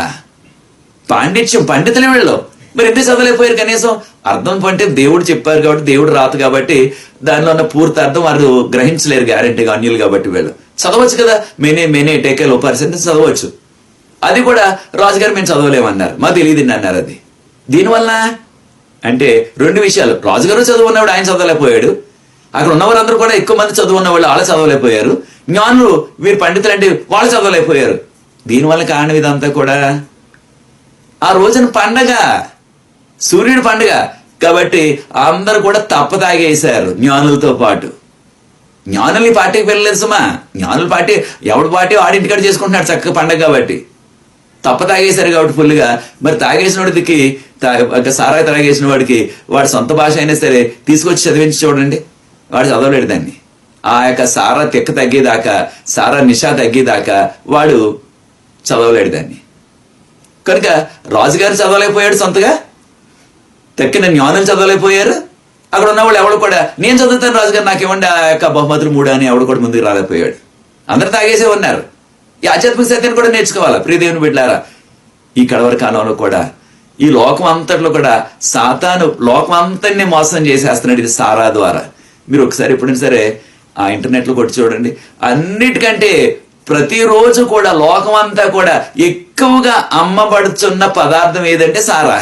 పాండిత్యం, పండితులే వీళ్ళు. మరి ఎందుకు చదవలేకపోయారు? కనీసం అర్థం అంటే దేవుడు చెప్పారు కాబట్టి, దేవుడు రాదు కాబట్టి దానిలో ఉన్న పూర్తి అర్థం వారు గ్రహించలేరు గ్యారెంటీగా, అన్యులు కాబట్టి. వీళ్ళు చదవచ్చు కదా, మెనే టేకెల్ ఓపర్సన్ చదవచ్చు. అది కూడా రాజుగారు మేము చదవలేమన్నారు, మాకు తెలియదు అన్నారు. అది దీనివల్ల అంటే 2 విషయాలు. రాజుగారు చదువు ఉన్నవాడు, ఆయన చదవలేకపోయాడు. అక్కడ ఉన్నవారందరూ కూడా ఎక్కువ మంది చదువు ఉన్నవాళ్ళు, వాళ్ళు చదవలేకపోయారు. జ్ఞానులు వీరు పండితులు అంటే వాళ్ళు చదవలేకపోయారు. దీనివల్ల కారణం ఇదంతా కూడా ఆ రోజున పండగ, సూర్యుడి పండుగ కాబట్టి అందరూ కూడా తప్ప తాగేశారు జ్ఞానులతో పాటు. జ్ఞానుల్ని పార్టీకి వెళ్ళలేదు సుమా. జ్ఞానుల పార్టీ ఎవడి పార్టీ ఆడింటికాడ చేసుకుంటున్నాడు చక్కగా పండగ కాబట్టి. తప్ప తాగేశారు కాబట్టి ఫుల్గా. మరి తాగేసిన వాడికి సారాయి తాగేసిన వాడికి వాడి సొంత భాష అయినా సరే తీసుకొచ్చి చదివించి చూడండి, వాడు చదవలేడు దాన్ని. ఆ యొక్క సారా తెక్క తగ్గేదాకా, సారా నిషా తగ్గేదాకా వాడు చదవలేడు దాన్ని. కనుక రాజుగారు చదవలేకపోయాడు సొంతగా, తక్కిన జ్ఞానులు చదవలేకపోయారు. అక్కడ ఉన్న వాళ్ళు ఎవడు కూడా నేను చదువుతాను రాజుగారు నాకు ఇవ్వండి ఆ యొక్క బహుమతులు 3 అని ఎవడు కూడా ముందుకు రాలేకపోయాడు. అందరూ తాగేసే ఉన్నారు. ఈ ఆధ్యాత్మిక సత్యాన్ని కూడా నేర్చుకోవాలా ప్రియదేవుని బిడ్డలారా. ఈ కడవరి కాలంలో కూడా ఈ లోకం అంతట్లో కూడా సాతాను లోకం అంతటిని మోసం చేసేస్తున్నాడు ఇది సారా ద్వారా. మీరు ఒకసారి ఎప్పుడైనా సరే ఆ ఇంటర్నెట్లో కొట్టి చూడండి. అన్నిటికంటే ప్రతిరోజు కూడా లోకం అంతా కూడా ఎక్కువగా అమ్మబడుతున్న పదార్థం ఏదంటే సారా.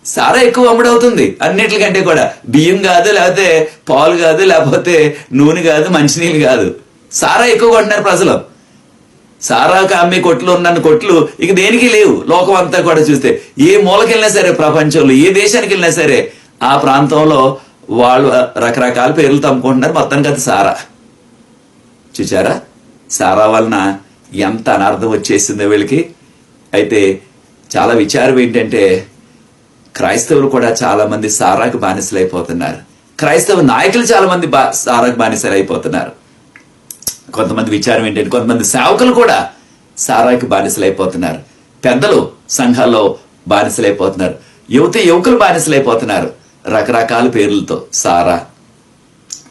సారా ఎక్కువ అమ్ముడవుతుంది అన్నిటికంటే కూడా. బియ్యం కాదు, లేకపోతే పాలు కాదు, లేకపోతే నూనె కాదు, మంచినీళ్ళు కాదు, సారా ఎక్కువ కొంటున్నారు ప్రజలు. సారాకు అమ్మే కొట్లు ఉన్న కొట్లు ఇక దేనికి లేవు లోకం అంతా కూడా. చూస్తే ఏ మూలకెళ్ళినా సరే ప్రపంచంలో ఏ దేశానికి వెళ్ళినా సరే ఆ ప్రాంతంలో వాళ్ళు రకరకాల పేర్లతో అమ్ముకుంటున్నారు. మొత్తానికి అది సారా. చూచారా సారా వలన ఎంత అనర్థం వచ్చేసిందో వీళ్ళకి. అయితే చాలా విచారం ఏంటంటే క్రైస్తవులు కూడా చాలా మంది సారాకు బానిసలు అయిపోతున్నారు. క్రైస్తవ నాయకులు చాలా మంది సారాకు బానిసలు అయిపోతున్నారు. కొంతమంది విచారం ఏంటంటే కొంతమంది సేవకులు కూడా సారాకి బానిసలు అయిపోతున్నారు. పెద్దలు సంఘాల్లో బానిసలు అయిపోతున్నారు. యువకులు బానిసలు అయిపోతున్నారు రకరకాల పేర్లతో. సారా,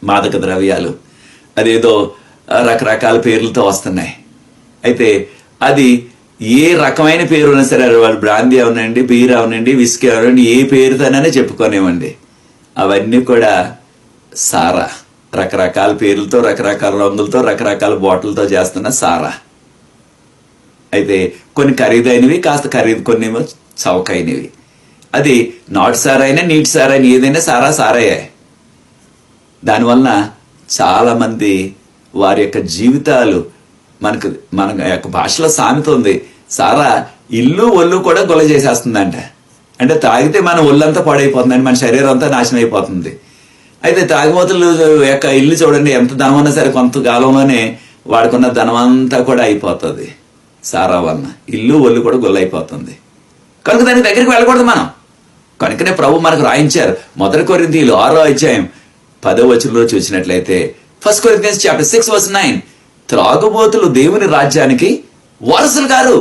మాదక ద్రవ్యాలు, అదేదో రకరకాల పేర్లతో వస్తున్నాయి. అయితే అది ఏ రకమైన పేరు ఉన్నా సరే, వాళ్ళు బ్రాందీ అవనండి, బీర్ అవనండి, విస్కీ అవనండి, ఏ పేరుతోనైనా చెప్పుకోనివ్వండి, అవన్నీ కూడా సారా. రకరకాల పేర్లతో, రకరకాల రంగులతో, రకరకాల బాటిల్తో చేస్తున్న సారా. అయితే కొన్ని ఖరీదైనవి, కాస్త కొన్ని చౌకైనవి. అది నాటు సారైనా నీటి సారైనా ఏదైనా సారాయే. దానివలన చాలా మంది వారి యొక్క జీవితాలు మన యొక్క భాషలో సామెత ఉంది, సారా ఇల్లు ఒళ్ళు కూడా గొల్ల చేసేస్తుందంట. అంటే తాగితే మన ఒళ్ళంతా పాడైపోతుందండి, మన శరీరం అంతా నాశనం అయిపోతుంది. అయితే తాగుబోతులు యొక్క ఇల్లు చూడండి, ఎంత ధనం ఉన్నా సరే కొంత కాలంలోనే వాడుకున్న ధనం అంతా కూడా అయిపోతుంది సారా వలన. ఇల్లు ఒళ్ళు కూడా గొల్ల అయిపోతుంది. కనుక దాని దగ్గరికి వెళ్ళకూడదు మనం. కనుకనే ప్రభు మనకు రాయించారు. 1 కొరింథీయులు 6వ అధ్యాయం 10వ వచనంలో చూసినట్లయితే, 1 Corinthians chapter 6 verse 9, త్రాగుబోతులు దేవుని రాజ్యానికి వారసులు గారు.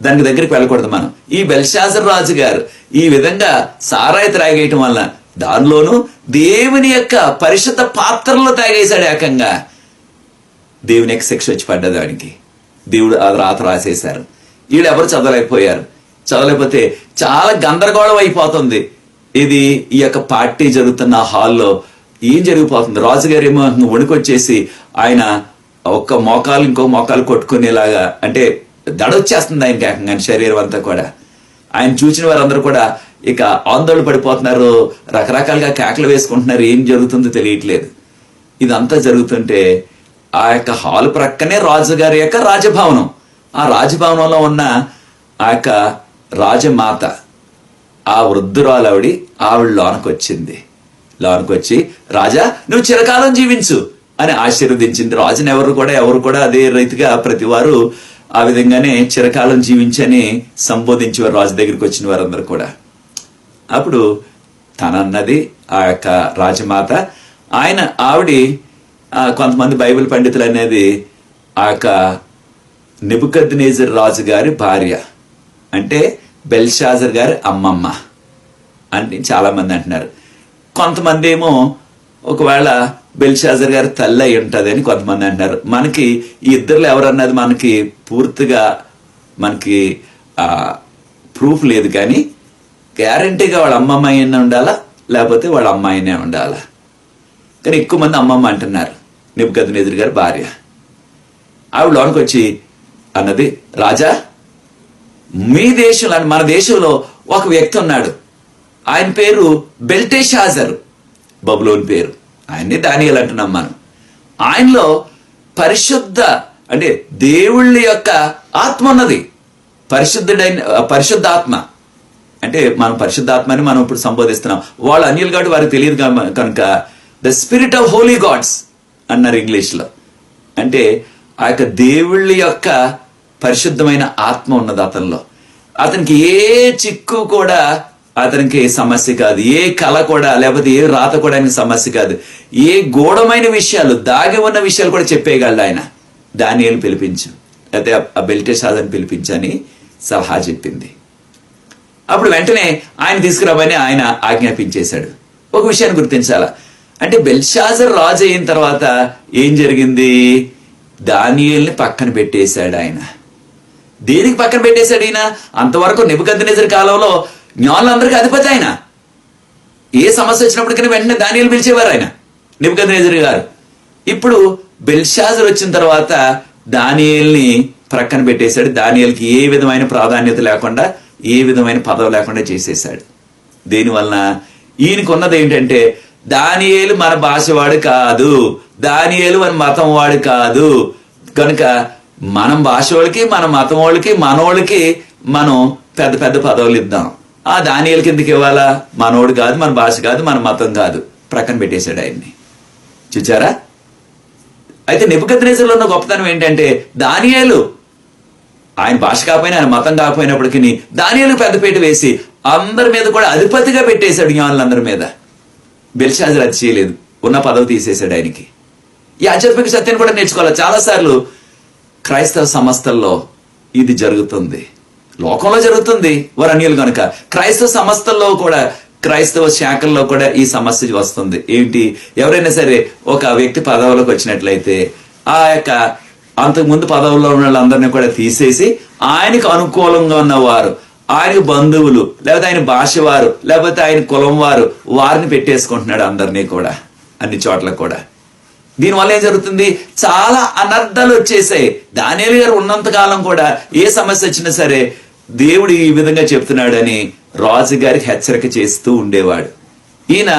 దానికి దగ్గరికి వెళ్ళకూడదు మనం. ఈ బెల్షాజర్ రాజు గారు ఈ విధంగా సారాయి త్రాగేయటం వలన దానిలోనూ దేవుని యొక్క పరిశుద్ధ పాత్రలో తాగేశాడు ఏకంగా. దేవుని యొక్క శిక్ష వచ్చి పడ్డదానికి దేవుడు ఆ రాత రాసేశారు. వీళ్ళు ఎవరు చదవలేకపోయారు. చదవలేకపోతే చాలా గందరగోళం అయిపోతుంది. ఇది ఈ యొక్క పార్టీ జరుగుతున్న హాల్లో ఏం జరిగిపోతుంది. రాజుగారు ఏమో వణుకొచ్చేసి ఆయన ఒక్క మోకాలు ఇంకో మోకాలు కొట్టుకునేలాగా, అంటే దడొచ్చేస్తుంది ఆయనకి ఏకంగా శరీరం అంతా కూడా. ఆయన చూసిన వారందరూ కూడా ఇక ఆందోళన పడిపోతున్నారు, రకరకాలుగా కేకలు వేసుకుంటున్నారు. ఏం జరుగుతుందో తెలియట్లేదు. ఇదంతా జరుగుతుంటే ఆ యొక్క హాల్ ప్రక్కనే రాజుగారి యొక్క రాజభవనం. ఆ రాజభవనంలో ఉన్న ఆ యొక్క రాజమాత, ఆ వృద్ధురాలు ఆవిడ లోనకొచ్చింది. లోనకొచ్చి, రాజా నువ్వు చిరకాలం జీవించు అని ఆశీర్వదించింది. రాజుని ఎవరు కూడా అదే రీతిగా ప్రతివారు ఆ విధంగానే చిరకాలం జీవించని సంబోధించేవారు రాజు దగ్గరికి వచ్చిన వారందరూ కూడా. అప్పుడు తనన్నది ఆ యొక్క రాజమాత, ఆవిడ కొంతమంది బైబిల్ పండితులు అనేది ఆ యొక్క నెబుకద్నెజర్ రాజు గారి భార్య, అంటే బెల్షాజర్ గారి అమ్మమ్మ అని చాలా మంది అంటున్నారు. కొంతమంది ఏమో ఒకవేళ బెల్షాజర్ గారి తల్లి అయి ఉంటుంది అని కొంతమంది అంటున్నారు. మనకి ఈ ఇద్దరులో ఎవరన్నది మనకి పూర్తిగా మనకి ప్రూఫ్ లేదు, కానీ గ్యారంటీగా వాళ్ళ అమ్మమ్మ అయినా ఉండాలా, లేకపోతే వాళ్ళ అమ్మాయినే ఉండాలా. కానీ ఎక్కువ మంది అమ్మమ్మ అంటున్నారు. నెబుకద్నెజర్ గారి భార్య. ఆవిడ లోనికి వచ్చి అన్నది, రాజా మీ దేశంలో, మన దేశంలో ఒక వ్యక్తి ఉన్నాడు, ఆయన పేరు బెల్టెషాజర్, బబులోని పేరు. ఆయన్ని దానియేలు అంటున్నాం మనం. ఆయనలో పరిశుద్ధ, అంటే దేవుళ్ళ యొక్క ఆత్మ ఉన్నది. పరిశుద్ధాత్మ అంటే మనం పరిశుద్ధాత్మని మనం ఇప్పుడు సంబోధిస్తున్నాం. వాళ్ళు అన్యులు కాబట్టి వారికి తెలియదు కనుక the spirit of holy gods అన్నారు ఇంగ్లీష్లో. అంటే ఆ యొక్క దేవుళ్ళ యొక్క పరిశుద్ధమైన ఆత్మ ఉన్నది అతనిలో. అతనికి ఏ చిక్కు కూడా అతనికి సమస్య కాదు, ఏ కళ కూడా లేకపోతే ఏ రాత కూడా ఆయనకి సమస్య కాదు. ఏ గూఢమైన విషయాలు, దాగి ఉన్న విషయాలు కూడా చెప్పేయగలడు ఆయన. దానియేలు పిలిపించు, అయితే ఆ బెల్టెషాజర్ని పిలిపించని సలహా చెప్పింది. అప్పుడు వెంటనే ఆయన తీసుకురామని ఆయన ఆజ్ఞాపించేశాడు. ఒక విషయాన్ని గుర్తించాలా, అంటే బెల్షాజర్ రాజు అయిన తర్వాత ఏం జరిగింది? దానియేలుని పక్కన పెట్టేశాడు ఆయన. దేనికి పక్కన పెట్టేశాడు ఈయన? అంతవరకు నెబుకద్నెజరు కాలంలో జ్ఞానులందరికీ అధిపతి ఆయన. ఏ సమస్య వచ్చినప్పటికీ వెంటనే దానియేలు పిలిచేవారు ఆయన, నెబుకద్నెజరు గారు. ఇప్పుడు బెల్షాజర్ వచ్చిన తర్వాత దానియేలుని ప్రక్కన పెట్టేశాడు. దానియేలుకి ఏ విధమైన ప్రాధాన్యత లేకుండా, ఏ విధమైన పదవి లేకుండా చేసేశాడు. దేనివలన? ఈయనకు ఉన్నది ఏంటంటే, దానియేలు మన భాష వాడు కాదు, దానియేలు మన మతం వాడు కాదు, కనుక మనం భాష వాళ్ళకి, మన మతం వాళ్ళకి, మనోళ్ళకి మనం పెద్ద పెద్ద పదవులు ఇద్దాం. ఆ దానియేలు కిందకి ఇవ్వాలా? మనోడు కాదు, మన భాష కాదు, మన మతం కాదు, ప్రక్కన పెట్టేశాడు ఆయన్ని. చూచారా? అయితే నెబుకద్నెజరులో ఉన్న గొప్పతనం ఏంటంటే, దానియేలు ఆయన భాష కాకపోయినా, ఆయన మతం కాకపోయినప్పటికీ దానియేలు పెద్దపీట వేసి అందరి మీద కూడా అధిపతిగా పెట్టేశాడు, జ్ఞానులందరి మీద. బెల్షాజర్ అది చేయలేదు, ఉన్న పదవి తీసేశాడు ఆయనకి. ఈ ఆధ్యాత్మిక సత్యాన్ని కూడా నేర్చుకోవాలి. చాలాసార్లు క్రైస్తవ సంస్థల్లో ఇది జరుగుతుంది, లోకంలో జరుగుతుంది, వారు అన్యులు కనుక. క్రైస్తవ సంస్థల్లో కూడా, క్రైస్తవ శాఖల్లో కూడా ఈ సమస్య వస్తుంది. ఏంటి? ఎవరైనా సరే ఒక వ్యక్తి పదవులకు వచ్చినట్లయితే ఆ యొక్క అంతకుముందు పదవుల్లో ఉన్న వాళ్ళందరినీ కూడా తీసేసి ఆయనకు అనుకూలంగా ఉన్నవారు, ఆయనకు బంధువులు, లేకపోతే ఆయన భాష వారు, లేకపోతే ఆయన కులం వారు, వారిని పెట్టేసుకుంటున్నాడు అందరినీ కూడా, అన్ని చోట్ల కూడా. దీనివల్ల ఏం జరుగుతుంది? చాలా అనర్థాలు వచ్చేసాయి. దానియేలు గారు ఉన్నంతకాలం కూడా ఏ సమస్య వచ్చినా సరే దేవుడు ఈ విధంగా చెప్తున్నాడని రాజు గారికి హెచ్చరిక చేస్తూ ఉండేవాడు. ఈయన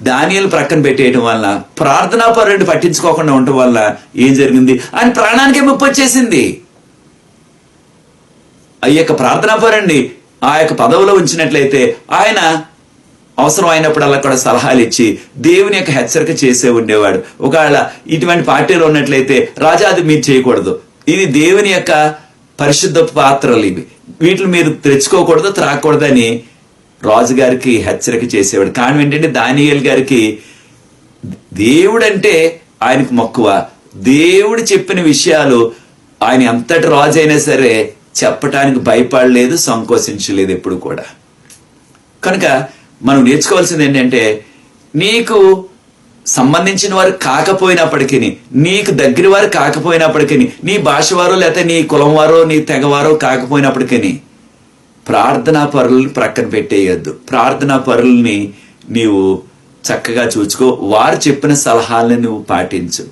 దానియేలు ప్రక్కన పెట్టేయడం వల్ల, ప్రార్థనా పరుడు పట్టించుకోకుండా ఉండటం వల్ల ఏం జరిగింది? ఆయన ప్రాణానికే ముప్పు వచ్చేసింది. ఆ యొక్క ప్రార్థనా పరుడిని ఆ యొక్క పదవిలో ఉంచినట్లయితే ఆయన అవసరం అయినప్పుడల్లా కూడా సలహాలు ఇచ్చి దేవుని యొక్క హెచ్చరిక చేసే ఉండేవాడు. ఒకవేళ ఇటువంటి పార్టీలో ఉన్నట్లయితే, రాజా అది మీరు చేయకూడదు, ఇది దేవుని యొక్క పరిశుద్ధ పాత్రలు, ఇవి వీటిని మీరు తెచ్చుకోకూడదు, త్రాగకూడదని రాజుగారికి హెచ్చరిక చేసేవాడు. కారణం ఏంటంటే, దానియేలు గారికి దేవుడంటే ఆయనకు మక్కువ. దేవుడు చెప్పిన విషయాలు ఆయన ఎంతటి రాజు అయినా సరే చెప్పటానికి భయపడలేదు, సంకోచించలేదు ఎప్పుడు కూడా. కనుక మనం నేర్చుకోవాల్సింది ఏంటంటే, నీకు సంబంధించిన వారు కాకపోయినప్పటికీ, నీకు దగ్గర వారు కాకపోయినప్పటికీ, నీ భాష వారో లేకపోతే నీ కులం వారో నీ తెగవారో కాకపోయినప్పటికీ ప్రార్థనా పరులని ప్రక్కన పెట్టేయొద్దు. ప్రార్థనా పరుల్ని నీవు చక్కగా చూసుకో, వారు చెప్పిన సలహాలను నువ్వు పాటించు.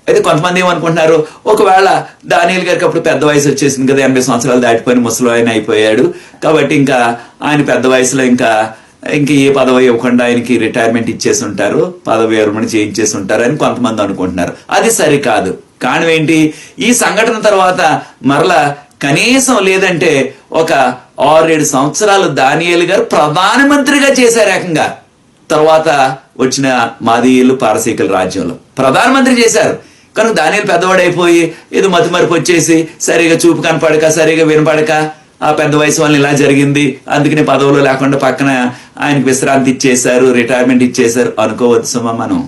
అయితే కొంతమంది ఏమనుకుంటున్నారు, ఒకవేళ దానియేలు గారికి అప్పుడు పెద్ద వయసు వచ్చేసింది కదా, 80 సంవత్సరాలు దాటిపోయిన ముసలి ఆయన అయిపోయాడు కాబట్టి ఇంకా ఆయన పెద్ద వయసులో ఇంకా ఏ పదవి ఇవ్వకుండా ఆయనకి రిటైర్మెంట్ ఇచ్చేసి ఉంటారు, పదవి విరమణ చేయించేసి ఉంటారు అని కొంతమంది అనుకుంటున్నారు. అది సరికాదు. కారణం ఏంటి? ఈ సంఘటన తర్వాత మరలా కనీసం లేదంటే ఒక 6-7 సంవత్సరాలు దానియేలు గారు ప్రధానమంత్రిగా చేశారు ఏకంగా. తర్వాత వచ్చిన మాదీయులు పారసీకుల రాజ్యంలో ప్రధానమంత్రి చేశారు. కనుక దానియేలు పెద్దవాడైపోయి ఏదో మతిమరుపు వచ్చేసి సరిగా చూపు కనపడక, సరిగా వినపడక, ఆ పెద్ద వయసు వల్ల ఇలా జరిగింది, అందుకని పదవులు లేకుండా పక్కన ఆయనకు విశ్రాంతి ఇచ్చేశారు, రిటైర్మెంట్ ఇచ్చేశారు అనుకోవచ్చు సుమా. మనం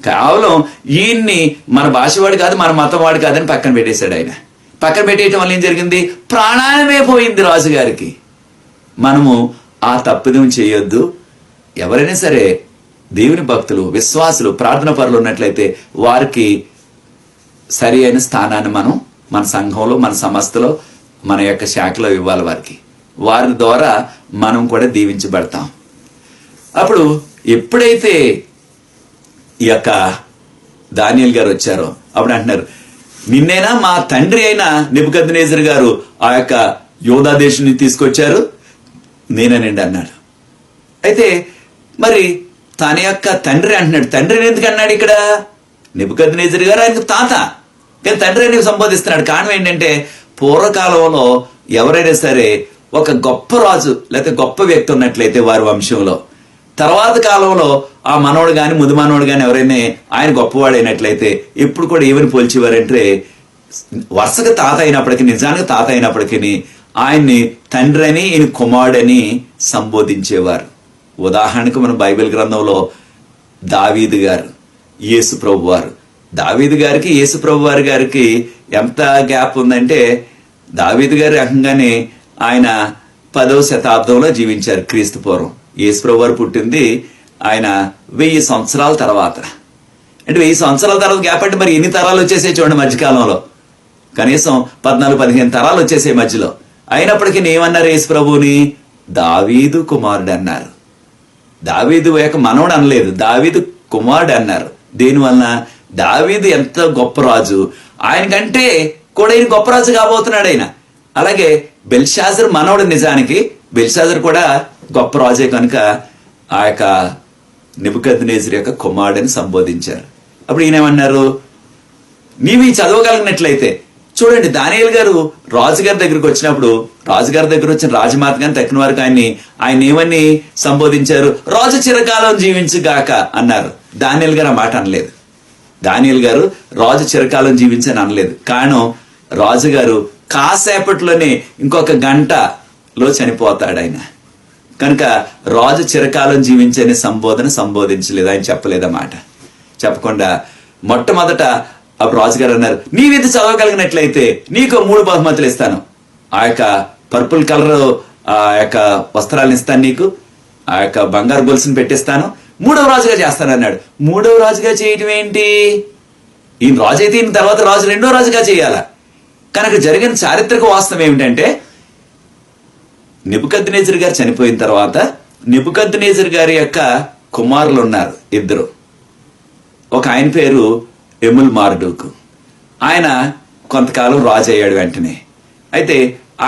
కేవలం ఈయన్ని మన భాష వాడు కాదు, మన మతం వాడు కాదని పక్కన పెట్టేశాడు ఆయన. పక్కన పెట్టేయటం వల్ల ఏం జరిగింది? ప్రాణాలమే పోయింది రాజుగారికి. మనము ఆ తప్పిదం చేయొద్దు. ఎవరైనా సరే దేవుని భక్తులు, విశ్వాసులు, ప్రార్థన పరులు ఉన్నట్లయితే వారికి సరి అయిన స్థానాన్ని మనం మన సంఘంలో, మన సంస్థలో, మన యొక్క శాఖలో ఇవ్వాలి వారికి. వారి ద్వారా మనం కూడా దీవించబడతాం. అప్పుడు ఎప్పుడైతే ఈ యొక్క దానియేలు గారు వచ్చారో అప్పుడు అంటున్నారు, నిన్నైనా మా తండ్రి అయిన నెబుకద్నెజరు గారు ఆ యొక్క యూదా దేశాన్ని తీసుకొచ్చారు, నేనేనండి అన్నాడు. అయితే మరి తన యొక్క తండ్రి అంటున్నాడు. తండ్రిని ఎందుకు అన్నాడు ఇక్కడ? నెబుకద్నెజరు గారు ఆయనకు తాత, కానీ తండ్రి అని సంబోధిస్తున్నాడు. కారణం ఏంటంటే, పూర్వకాలంలో ఎవరైనా సరే ఒక గొప్ప రాజు లేకపోతే గొప్ప వ్యక్తి ఉన్నట్లయితే వారి వంశంలో తర్వాత కాలంలో ఆ మనవడు గాని ముదు మనవడు గాని ఎవరైనా ఆయన గొప్పవాడైనట్లయితే ఎప్పుడు కూడా ఏమని పోల్చేవారంటే వరుసగా తాత అయినప్పటికీ, నిజానికి తాత అయినప్పటికీ ఆయన్ని తండ్రి అని, ఈయన కుమారుడని సంబోధించేవారు. ఉదాహరణకు మన బైబిల్ గ్రంథంలో దావీదు గారు, యేసు ప్రభు వారు, దావీదు గారికి యేసు ప్రభు వారి గారికి ఎంత గ్యాప్ ఉందంటే, దావీదు గారి రకంగానే ఆయన 10వ శతాబ్దంలో జీవించారు క్రీస్తు పూర్వం. యేసు ప్రభు వారు పుట్టింది ఆయన 1000 సంవత్సరాల తర్వాత. అంటే 1000 సంవత్సరాల తర్వాత గ్యాప్ అంటే మరి ఎన్ని తరాలు వచ్చేసాయి చూడండి. మధ్యకాలంలో కనీసం 14-15 తరాలు వచ్చేసాయి మధ్యలో. అయినప్పటికీ ఏమన్నారు యేసు ప్రభుని? దావీదు కుమారుడు అన్నారు. దావీదు యొక్క మనవడు అనలేదు, దావీదు కుమారుడు అన్నారు. దేనివలన? దావీదు ఎంత గొప్ప రాజు, ఆయనకంటే కూడా ఈయన గొప్ప రాజు కాబోతున్నాడు ఆయన. అలాగే బెల్షాజర్ మనవడు, నిజానికి బెల్షాజర్ కూడా గొప్ప రాజే కనుక ఆ యొక్క నెబుకద్నెజరు యొక్క కుమారుడని సంబోధించారు. అప్పుడు ఈయనేమన్నారు? నీవు ఈ చదవగలిగినట్లయితే చూడండి, దానియేలు గారు రాజుగారి దగ్గరికి వచ్చినప్పుడు, రాజుగారి దగ్గర వచ్చిన రాజమాత గారిని తక్కిన వారికి ఆయన ఏమని సంబోధించారు? రాజు చిరకాలం జీవించుగాక అన్నారు. దానియేలు గారు ఆ మాట అనలేదు. దానియేలు గారు రాజు చిరకాలం జీవించని అనలేదు. కారణం, రాజుగారు కాసేపట్లోనే ఇంకొక గంటలో చనిపోతాడు ఆయన కనుక రాజు చిరకాలం జీవించని సంబోధించలేదు. ఆయన చెప్పలేదన్నమాట. చెప్పకుండా మొట్టమొదట అప్పుడు రాజుగారు అన్నారు, నీవిది చదవగలిగినట్లయితే నీకు 3 బహుమతులు ఇస్తాను. ఆ యొక్క పర్పుల్ కలర్ ఆ యొక్క వస్త్రాలను ఇస్తాను నీకు, ఆ యొక్క బంగారు గొలుసుని పెట్టిస్తాను, 3వ రాజుగా చేస్తాను అన్నాడు. 3వ రాజుగా చేయటం ఏంటి? ఈయన రాజు అయితే ఈయన తర్వాత రాజు 2వ రాజుగా చేయాల. కనుక జరిగిన చారిత్రక వాస్తవం ఏమిటంటే, నెబుకద్నెజరు గారు చనిపోయిన తర్వాత నెబుకద్నెజరు గారి యొక్క కుమారులు ఉన్నారు 2. ఒక ఆయన పేరు ఎముల్ మార్డుకు. ఆయన కొంతకాలం రాజు అయ్యాడు వెంటనే. అయితే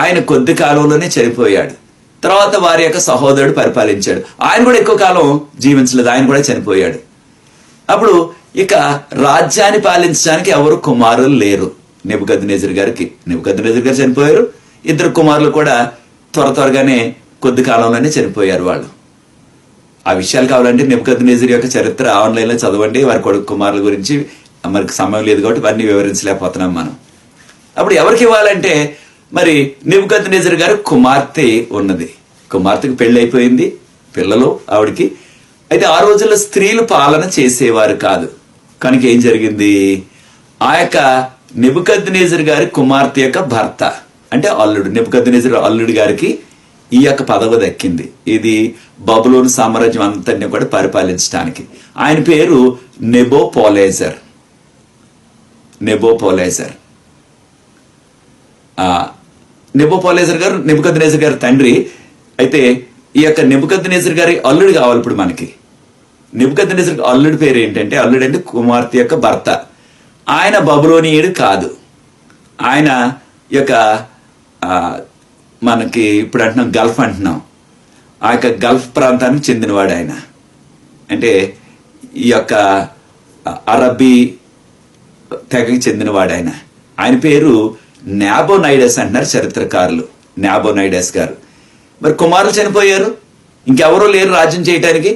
ఆయన కొద్ది కాలంలోనే చనిపోయాడు. తర్వాత వారి యొక్క సహోదరుడు పరిపాలించాడు. ఆయన కూడా ఎక్కువ కాలం జీవించలేదు, ఆయన కూడా చనిపోయాడు. అప్పుడు ఇక రాజ్యాన్ని పాలించడానికి ఎవరు కుమారులు లేరు నెబుకద్నెజరు గారికి. నెబుకద్నెజరు గారు చనిపోయారు. 2 కుమారులు కూడా త్వరగానే కొద్ది కాలంలోనే చనిపోయారు వాళ్ళు. ఆ విషయాలు కావాలంటే నెబుకద్నెజరు యొక్క చరిత్ర ఆన్లైన్లో చదవండి. వారి కొడుకు కుమారుల గురించి మనకి సమయం లేదు కాబట్టి ఇవన్నీ వివరించలేకపోతున్నాం మనం. అప్పుడు ఎవరికి ఇవ్వాలంటే, మరి నెబుకద్నెజరు గారు కుమార్తె ఉన్నది. కుమార్తెకు పెళ్లి అయిపోయింది, పిల్లలు ఆవిడికి. అయితే ఆ రోజుల్లో స్త్రీలు పాలన చేసేవారు కాదు. కనుక ఏం జరిగింది? ఆ యొక్క నెబుకద్నెజరు గారి కుమార్తె యొక్క భర్త అంటే అల్లుడు, నెబుకద్నెజరు అల్లుడు గారికి ఈ యొక్క పదవి దక్కింది. ఇది బబులోను సామ్రాజ్యం అంతటిని కూడా పరిపాలించడానికి. ఆయన పేరు నెబోపోలేజర్. నెబోపోలేజర్ గారు నెబుకద్నెజరు గారి తండ్రి. అయితే ఈ యొక్క నెబుకద్నెజరు గారి అల్లుడు కావాలి ఇప్పుడు మనకి. నెబుకద్నెజరు అల్లుడి పేరు ఏంటంటే, అల్లుడు అంటే కుమార్తె యొక్క భర్త. ఆయన బబులోనియుడు కాదు. ఆయన యొక్క మనకి ఇప్పుడు అంటున్నాం గల్ఫ్ అంటున్నాం, ఆ యొక్క గల్ఫ్ ప్రాంతానికి చెందినవాడు ఆయన. అంటే ఈ యొక్క అరబీ తెగకి చెందినవాడు ఆయన. ఆయన పేరు నాబోనైడస్ అంటున్నారు చరిత్రకారులు, నాబోనైడస్ గారు. మరి కుమారులు చనిపోయారు, ఇంకెవరూ లేరు రాజ్యం చేయటానికి.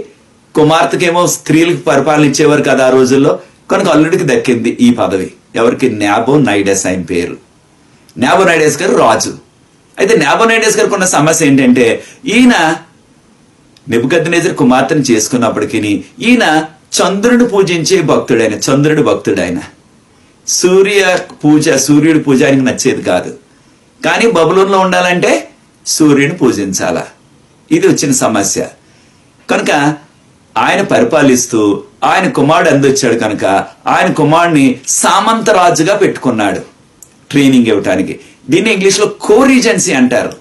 కుమార్తెకేమో స్త్రీలకు పరిపాలన ఇచ్చేవారు కదా ఆ రోజుల్లో. కనుక అల్లుడికి దక్కింది ఈ పదవి. ఎవరికి? నాబోనైడస్ ఆయన పేరు. నాబోనైడస్ గారు రాజు. అయితే నాబోనైడస్ గారికి ఉన్న సమస్య ఏంటంటే, ఈయన నెబుకద్నెజరు కుమార్తెను చేసుకున్నప్పటికీ ఈయన చంద్రుడిని పూజించే భక్తుడైన, చంద్రుడి భక్తుడైన. సూర్యుడి పూజ ఆయనకు నచ్చేది కాదు. కానీ బబులోన్లో ఉండాలంటే సూర్యుని పూజించాలా. ఇది వచ్చిన సమస్య. కనుక ఆయన పరిపాలిస్తూ ఆయన కుమారుడు అందొచ్చాడు కనుక ఆయన కుమారుడిని సామంతరాజుగా పెట్టుకున్నాడు ట్రైనింగ్ ఇవ్వటానికి. దీన్ని ఇంగ్లీష్లో కో-రీజెన్సీ అంటారు.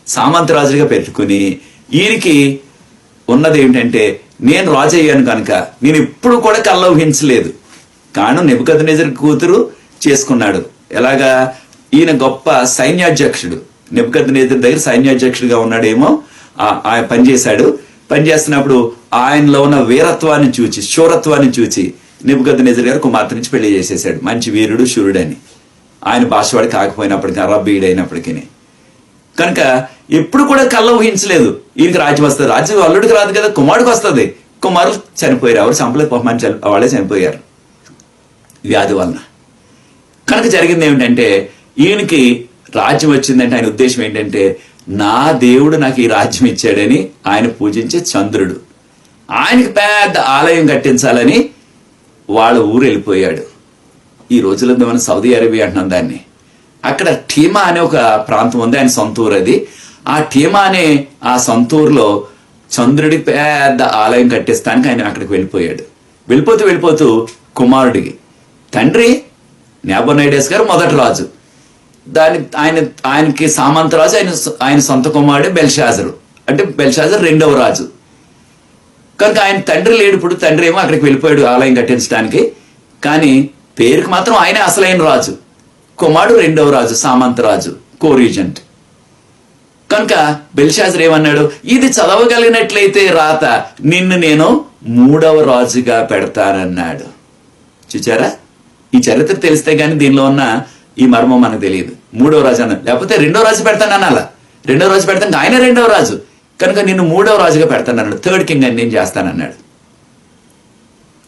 సామంతరాజుగా పెట్టుకుని ఈయనకి ఉన్నది ఏమిటంటే, నేను రాజు అయ్యాను కనుక నేను ఎప్పుడు కూడా కల్లో ఊహించలేదు. కారణం నెబుకద్నెజరు కూతురు చేసుకున్నాడు. ఎలాగా? ఈయన గొప్ప సైన్యాధ్యక్షుడు. నెబుకద్నెజరు దగ్గర సైన్యాధ్యక్షుడిగా ఉన్నాడేమో, ఆయన పనిచేశాడు. పనిచేస్తున్నప్పుడు ఆయనలో ఉన్న వీరత్వాన్ని చూచి, శూరత్వాన్ని చూచి నెబుకద్నెజరు గారు కుమార్తె నుంచి పెళ్లి చేసేసాడు. మంచి వీరుడు, శూరుడని. ఆయన భాషవాడు కాకపోయినప్పటికీ, అరబ్బీయుడు అయినప్పటికీ. కనుక ఎప్పుడు కూడా కళ్ళ ఊహించలేదు ఈయనకి రాజ్యం వస్తుంది. రాజ్యం అల్లుడికి రాదు కదా, కుమారుడికి వస్తుంది. కుమారులు చనిపోయారు. ఎవరు చంపలేదు, పాపమని వాళ్ళే చనిపోయారు వ్యాధి వలన. కనుక జరిగింది ఏమిటంటే ఈయనకి రాజ్యం వచ్చిందంటే ఆయన ఉద్దేశం ఏంటంటే, నా దేవుడు నాకు ఈ రాజ్యం ఇచ్చాడని ఆయన పూజించే చంద్రుడు, ఆయనకి పెద్ద ఆలయం కట్టించాలని వాళ్ళ ఊరు వెళ్ళిపోయాడు. ఈ రోజుల్లో మనం సౌదీ అరేబియా అంటున్నాం దాన్ని. అక్కడ టీమా అనే ఒక ప్రాంతం ఉంది, ఆయన సొంత ఊరు అది. ఆ టీమా అనే ఆ సొంత ఊరులో చంద్రుడికి పెద్ద ఆలయం కట్టిస్తానికి ఆయన అక్కడికి వెళ్ళిపోయాడు. వెళ్ళిపోతూ కుమారుడికి, తండ్రి నాబోనైడస్ గారు మొదటి రాజు, ఆయనకి సామంత రాజు, ఆయన సొంత కుమారుడే బెల్షాజరు, అంటే బెల్షాజర్ రెండవ రాజు. కనుక ఆయన తండ్రి లేడు. ఇప్పుడు తండ్రి ఏమో అక్కడికి వెళ్ళిపోయాడు ఆలయం కట్టించడానికి, కానీ పేరుకి మాత్రం ఆయనే అసలైన రాజు. కుమారుడు రెండవ రాజు, సామంత రాజు, కోరీజెంట్. కనుక బెల్షాజర్ ఏమన్నాడు, ఇది చదవగలిగినట్లయితే రాత, నిన్ను నేను 3వ రాజుగా పెడతానన్నాడు. చూచారా, ఈ చరిత్ర తెలిస్తే గానీ దీనిలో ఉన్న ఈ మర్మం మనకు తెలియదు. 3వ రాజు అన్నాడు, లేకపోతే 2వ రాజు పెడతానన్నా. 2వ రాజు పెడతాను, ఆయన 2వ రాజు కనుక నిన్ను 3వ రాజుగా పెడతానన్నాడు. థర్డ్ కింగ్ అని నేను చేస్తానన్నాడు.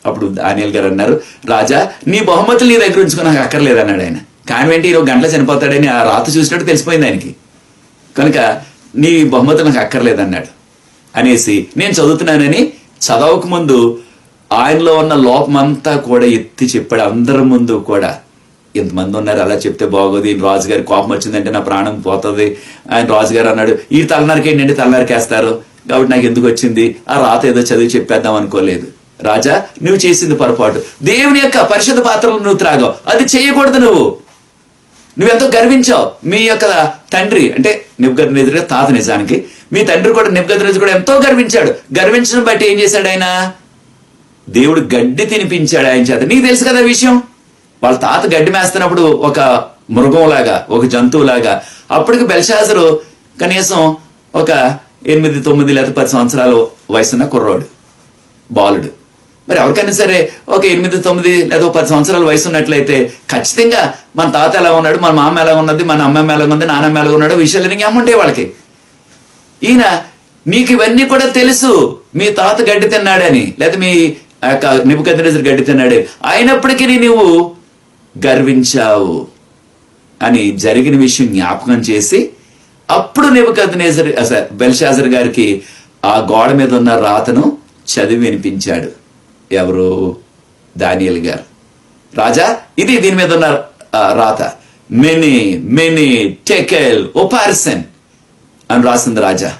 అప్పుడు దానియేల్ గారు అన్నారు, రాజా నీ బహుమతులు నీ దగ్గర ఉంచుకుని నాకు అక్కర్లేదన్నాడు ఆయన. కానివేంటి 20 గంటలు చనిపోతాడని ఆ రాత చూసినట్టు తెలిసిపోయింది ఆయనకి. కనుక నీ బహుమతులు నాకు అక్కర్లేదన్నాడు అనేసి నేను చదువుతున్నానని చదవక ముందు ఆయనలో ఉన్న లోపమంతా కూడా ఎత్తి చెప్పాడు. అందరి ముందు కూడా, ఎంతమంది ఉన్నారు అలా చెప్తే బాగోదు, ఈయన రాజుగారి కోపం వచ్చిందంటే నా ప్రాణం పోతుంది. ఆయన రాజుగారు అన్నాడు, ఈ తలనరికి ఏంటంటే తలనరికేస్తారు కాబట్టి నాకు ఎందుకు వచ్చింది, ఆ రాత ఏదో చదివి చెప్పేద్దాం అనుకోలేదు. రాజా నువ్వు చేసింది పొరపాటు, దేవుని యొక్క పరిశుద్ధ పాత్రలు నువ్వు త్రాగావు, అది చేయకూడదు. నువ్వెంతో గర్వించావు. మీ యొక్క తండ్రి అంటే నెబుకద్నెజరు తాత, నిజానికి మీ తండ్రి కూడా నెబుకద్నెజరు కూడా ఎంతో గర్వించాడు. గర్వించడం బట్టి ఏం చేశాడు ఆయన, దేవుడు గడ్డి తినిపించాడు ఆయన చేత. నీకు తెలుసు కదా విషయం, వాళ్ళ తాత గడ్డి మేస్తున్నప్పుడు ఒక మృగంలాగా, ఒక జంతువులాగా. అప్పటికి బెల్షాజరు కనీసం ఒక 8, 9 లేదా 10 సంవత్సరాల వయసున్న కుర్రోడు, బాలుడు. మరి ఎవరికైనా సరే ఒక 8, 9 లేదా 10 సంవత్సరాల వయసు ఉన్నట్లయితే ఖచ్చితంగా మన తాత ఎలా ఉన్నాడు, మన మామ ఎలా ఉన్నది, మన అమ్మమ్మ ఎలా ఉంది, నాన్నమ్మ ఎలా ఉన్నాడు, విషయాలు ఏముంటాయి వాళ్ళకి. ఈయన నీకు ఇవన్నీ కూడా తెలుసు, మీ తాత గడ్డి తిన్నాడని, లేదా మీ నెబుకద్నెజరు గడ్డి తిన్నాడని, అయినప్పటికీ నువ్వు గర్వించావు అని జరిగిన విషయం జ్ఞాపకం చేసి అప్పుడు నెబుకద్నెజరు బెల్షాజర్ గారికి ఆ గోడ మీద ఉన్న రాతను చదివి వినిపించాడు. ఎవరు, దానియేల్ గారు. రాజా ఇది దీని మీద ఉన్న రాత, మెనీ టెకెల్ ఉపార్సన్ అని రాసింది రాజా.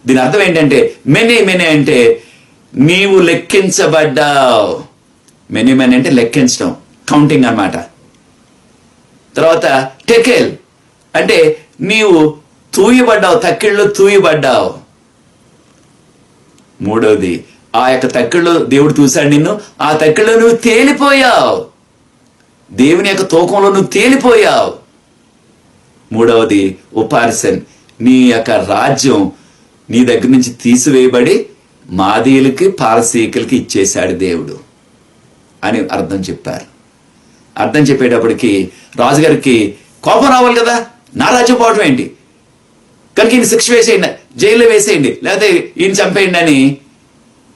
దీని అర్థం ఏంటంటే, మెనీ అంటే నీవు లెక్కించబడ్డావు. మెనీ అంటే లెక్కించడం, కౌంటింగ్ అన్నమాట. తర్వాత టెకెల్ అంటే నీవు తూయబడ్డావు, తక్కిళ్ళు తూయబడ్డావు. మూడవది, ఆ యొక్క తక్కిళ్ళు దేవుడు చూశాడు నిన్ను, ఆ తక్కిళ్ళు నువ్వు తేలిపోయావు, దేవుని యొక్క తూకంలో నువ్వు తేలిపోయావు. మూడవది ఉపార్సన్, నీ యొక్క రాజ్యం నీ దగ్గర నుంచి తీసివేయబడి మాదీయులకి పారసీకులకి ఇచ్చేశాడు దేవుడు అని అర్థం చెప్పారు. అర్థం చెప్పేటప్పటికి రాజుగారికి కోపం రావాలి కదా, నా రాజ్యం పోవటం ఏంటి, కనుక ఈయన శిక్ష వేసేయండి, జైల్లో వేసేయండి, లేకపోతే ఈయన చంపేయండి అని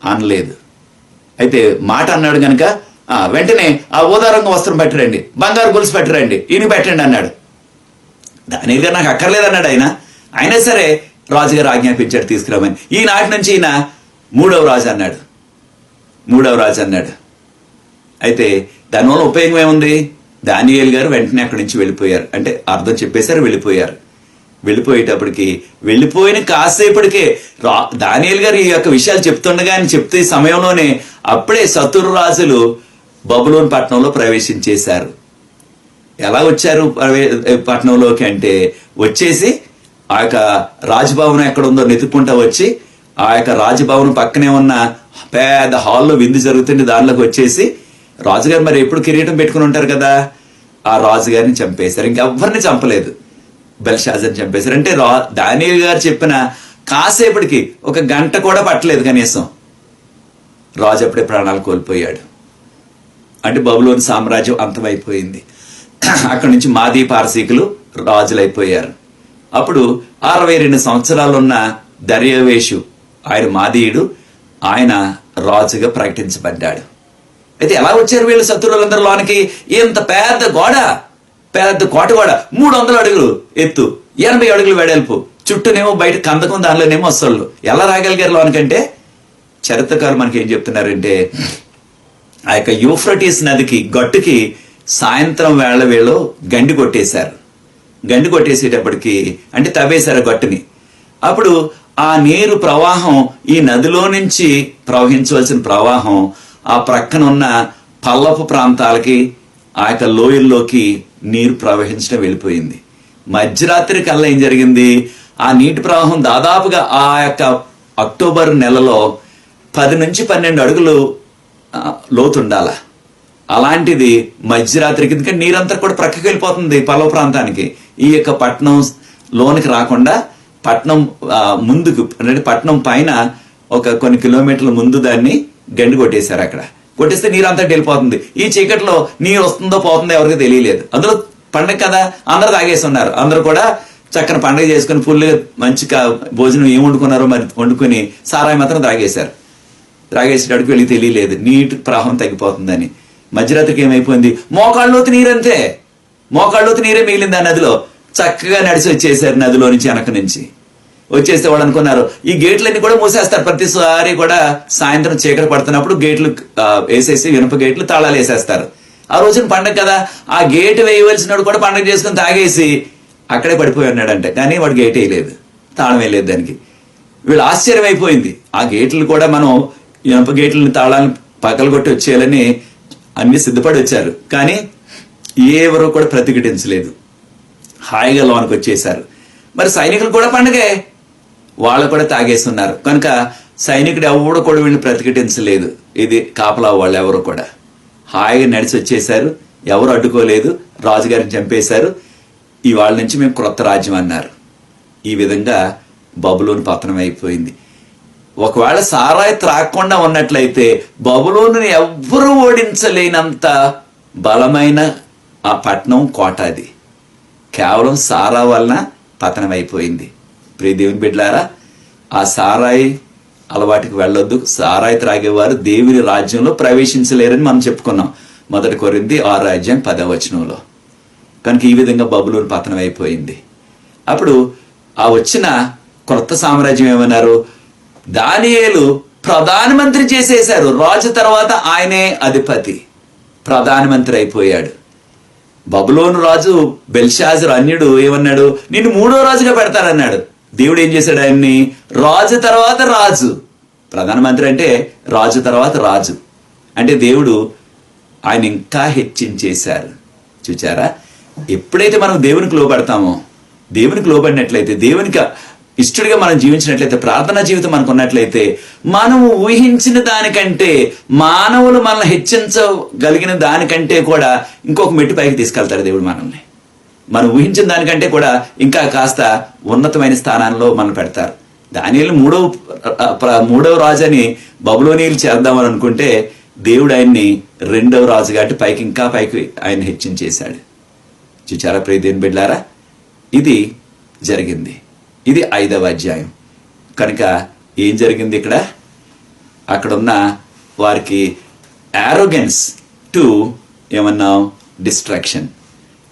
అనలేదు. అయితే మాట అన్నాడు కనుక వెంటనే ఆ ఊదారంగ వస్త్రం పెట్టరండి, బంగారు గొలుసు పెట్టరండి, ఈయన పెట్టండి అన్నాడు. దానియేల్ గారు నాకు అక్కర్లేదన్నాడు ఆయన. అయినా సరే రాజుగారు ఆజ్ఞాపించాడు తీసుకురామని. ఈనాటి నుంచి ఈయన 3వ రాజు అన్నాడు. 3వ రాజు అన్నాడు. అయితే దానివల్ల ఉపయోగం ఏముంది, దానియేల్ గారు వెంటనే అక్కడి నుంచి వెళ్ళిపోయారు. అంటే అర్థం చెప్పేశారు, వెళ్ళిపోయారు. వెళ్ళిపోయేటప్పటికి వెళ్ళిపోయిన కాసేపటికే దానియేల్ గారు ఈ యొక్క విషయాలు చెప్తుండగా ఆయన చెప్తే సమయంలోనే అప్పుడే శత్రు రాజులు బబులోను పట్టణంలో ప్రవేశించేశారు. ఎలా వచ్చారు పట్టణంలోకి అంటే, వచ్చేసి ఆ యొక్క రాజభవనం ఎక్కడ ఉందో వెతుక్కుంటా వచ్చి ఆ యొక్క రాజభవనం పక్కనే ఉన్న పెద్ద హాల్లో విందు జరుగుతుంది, దానిలోకి వచ్చేసి రాజుగారు మరి ఎప్పుడు కిరీటం పెట్టుకుని ఉంటారు కదా, ఆ రాజుగారిని చంపేశారు. ఇంకెవ్వరిని చంపలేదు, బెల్షాజర్ని చంపేశారు. అంటే దానియేల్ గారు చెప్పిన కాసేపటికి 1 గంట కూడా పట్టలేదు కనీసం, రాజు అప్పుడే ప్రాణాలు కోల్పోయాడు. అంటే బబులోను సామ్రాజ్యం అంతమైపోయింది. అక్కడి నుంచి మాదీ పారసీకులు రాజులైపోయారు. అప్పుడు 62 సంవత్సరాలున్న దర్యావేషు ఆయన మాదీయుడు, ఆయన రాజుగా ప్రకటించబడ్డాడు. అయితే ఎలా వచ్చారు వీళ్ళు శత్రువులందరూ లోనికి? ఇంత పెద్ద గోడ, పెద్ద కోట గోడ, 300 అడుగులు ఎత్తు, 80 అడుగులు వెడల్పు, చుట్టూనేమో బయట కందకం, దానిలోనేమో వస్తళ్ళు. ఎలా రాగలిగారు లోనికంటే చరిత్రకారులు మనకి ఏం చెప్తున్నారంటే, ఆ యొక్క యూఫ్రటీస్ నదికి గట్టుకి సాయంత్రం వేళ గండి కొట్టేశారు. గండి కొట్టేసేటప్పటికి అంటే తవ్వేశారు గట్టుని. అప్పుడు ఆ నీరు ప్రవాహం, ఈ నదిలో నుంచి ప్రవహించవలసిన ప్రవాహం ఆ ప్రక్కన ఉన్న పల్లపు ప్రాంతాలకి, ఆ యొక్క లోయల్లోకి నీరు ప్రవహించడం వెళ్ళిపోయింది. మధ్యరాత్రి కల్లా ఏం జరిగింది? ఆ నీటి ప్రవాహం దాదాపుగా ఆ యొక్క అక్టోబర్ నెలలో 10 నుంచి 12 అడుగులు లోతుండాల. అలాంటిది మధ్యరాత్రికి, ఎందుకంటే నీరంతా కూడా ప్రక్కకి వెళ్ళిపోతుంది పల్లవ ప్రాంతానికి. ఈ యొక్క పట్టణం లోనికి రాకుండా పట్నం ముందుకు, అంటే పట్నం పైన ఒక కొన్ని కిలోమీటర్ల ముందు దాన్ని గండి కొట్టేశారు. అక్కడ కొట్టేస్తే నీరు అంతా వెళ్ళిపోతుంది. ఈ చీకట్లో నీరు వస్తుందో పోతుందో ఎవరికి తెలియలేదు. అందులో పండగ కదా, అందరూ తాగేసి ఉన్నారు. అందరూ కూడా చక్కని పండగ చేసుకుని ఫుల్గా మంచిగా భోజనం ఏం వండుకున్నారో మరి వండుకుని సారాయి మాత్రం తాగేశారు. తాగేసేటడుకు వెళ్ళి తెలియలేదు నీటి ప్రవాహం తగ్గిపోతుందని. మధ్యరాత్రికి ఏమైపోయింది? మోకాళ్ళలోతు నీరంతే, మోకాళ్ళలోతు నీరే మిగిలింది ఆ నదిలో. చక్కగా నడిచి వచ్చేసారు నదిలో నుంచి, వెనక నుంచి వచ్చేస్తే వాళ్ళు అనుకున్నారు ఈ గేట్లన్నీ కూడా మూసేస్తారు. ప్రతిసారి కూడా సాయంత్రం చీకటి పడుతున్నప్పుడు గేట్లు వేసేసి, ఇనుప గేట్లు తాళాలు వేసేస్తారు. ఆ రోజున పండగ కదా, ఆ గేట్ వేయవలసినప్పుడు కూడా పండగ చేసుకుని తాగేసి అక్కడే పడిపోయి ఉన్నాడంటే. కానీ వాడు గేట్ వేయలేదు, తాళం వేయలేదు దానికి. వీళ్ళు ఆశ్చర్యం అయిపోయింది. ఆ గేట్లు కూడా మనం ఇనుప గేట్లని తాళాలను పగలగొట్టి వచ్చేయాలని అన్ని సిద్ధపడి వచ్చారు. కానీ ఎవరు కూడా ప్రతిఘటించలేదు, హాయిగా లోనికి వచ్చేసారు. మరి సైనికులు కూడా పండగే, వాళ్ళు కూడా తాగేస్తున్నారు కనుక సైనికుడు ఎవరు కూడా వీళ్ళని ప్రతిఘటించలేదు. ఇది కాపలా వాళ్ళు ఎవరు కూడా హాయిగా నడిచి వచ్చేసారు, ఎవరు అడ్డుకోలేదు. రాజుగారిని చంపేశారు. ఇవాళ నుంచి మేము క్రొత్త రాజ్యం అన్నారు. ఈ విధంగా బబులోను పతనం అయిపోయింది. ఒకవేళ సారాయి త్రాగకుండా ఉన్నట్లయితే బబులోనుని ఎవ్వరూ ఓడించలేనంత బలమైన ఆ పట్నం, కోట అది కేవలం సారా వలన పతనం అయిపోయింది. ప్రియ దేవుని బిడ్డలారా, ఆ సారాయి అలవాటుకి వెళ్ళొద్దు. సారాయి త్రాగేవారు దేవుని రాజ్యంలో ప్రవేశించలేరని మనం చెప్పుకున్నాం 1 కొరింథీ 6:10 కనుక ఈ విధంగా బబులోను పతనం అయిపోయింది. అప్పుడు ఆ వచ్చిన కొత్త సామ్రాజ్యం ఏమన్నారు? దానియేలు ప్రధానమంత్రి చేసేశారు. రాజు తర్వాత ఆయనే అధిపతి, ప్రధానమంత్రి అయిపోయాడు. బబులోను రాజు బెల్షాజరు అన్యుడు ఏమన్నాడు? నిన్ను 3వ రాజుగా పెడతానన్నాడు. దేవుడు ఏం చేశాడు? ఆయన్ని రాజు తర్వాత రాజు, ప్రధానమంత్రి అంటే రాజు తర్వాత రాజు, అంటే దేవుడు ఆయన ఇంకా హెచ్చించేశారు. చూచారా? ఎప్పుడైతే మనం దేవునికి లోబడతామో, దేవునికి లోబడినట్లయితే, దేవునికి ఇష్టడిగా మనం జీవించినట్లయితే, ప్రార్థనా జీవితం మనకు ఉన్నట్లయితే, మనము ఊహించిన దానికంటే, మానవులు మనల్ని హెచ్చించగలిగిన దానికంటే కూడా ఇంకొక మెట్టు పైకి తీసుకెళ్తాడు దేవుడు మనల్ని. మనం ఊహించిన దానికంటే కూడా ఇంకా కాస్త ఉన్నతమైన స్థానాల్లో మనం పెడతారు. దానియేలు మూడవ రాజు అని బబులోనీయులు చేద్దామని అనుకుంటే దేవుడు ఆయన్ని 2వ రాజు కాబట్టి పైకి, ఇంకా పైకి ఆయన హెచ్చించేశాడు. చూచారా ప్రియ దేవుని బిడ్డలారా? ఇది జరిగింది. ఇది 5వ అధ్యాయం. కనుక ఏం జరిగింది ఇక్కడ? అక్కడున్న వారికి యారోగెన్స్ టు ఏమన్నాం? డిస్ట్రాక్షన్.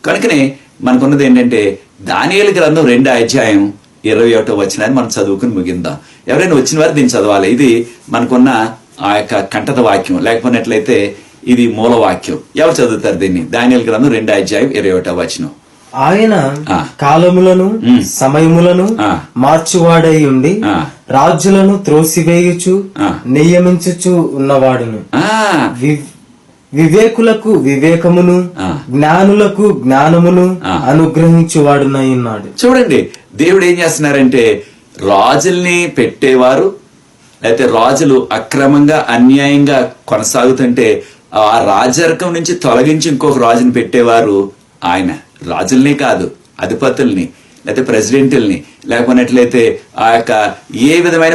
కనుకనే మనకున్నది ఏంటంటే దానియేలు గ్రంథం 2:21 మనం చదువుకుని ముగిందాం. ఎవరైనా వచ్చిన వారు దీన్ని చదవాలి. ఇది మనకున్న ఆ యొక్క కంఠత వాక్యం, లేకపోయినట్లయితే ఇది మూల వాక్యం. ఎవరు చదువుతారు దీన్ని? దానియేలు గ్రంథం 2:21. ఆయన కాలములను సమయములను మార్చువాడై ఉండి రాజులను త్రోసివేయుచు నియమించుచు ఉన్నవాడును. వివేకులకు వివేకమును జ్ఞానులకు జ్ఞానమును అనుగ్రహించువాడునై ఉన్నాడు. చూడండి, దేవుడు ఏం చేస్తున్నారంటే రాజుల్ని పెట్టేవారు, అయితే రాజులు అక్రమంగా అన్యాయంగా కొనసాగుతుంటే ఆ రాజరికం నుంచి తొలగించి ఇంకొక రాజుని పెట్టేవారు ఆయన. రాజుల్ని కాదు, అధిపతుల్ని, లేకపోతే ప్రెసిడెంట్ల్ని, లేకపోయినట్లయితే ఆ యొక్క ఏ విధమైన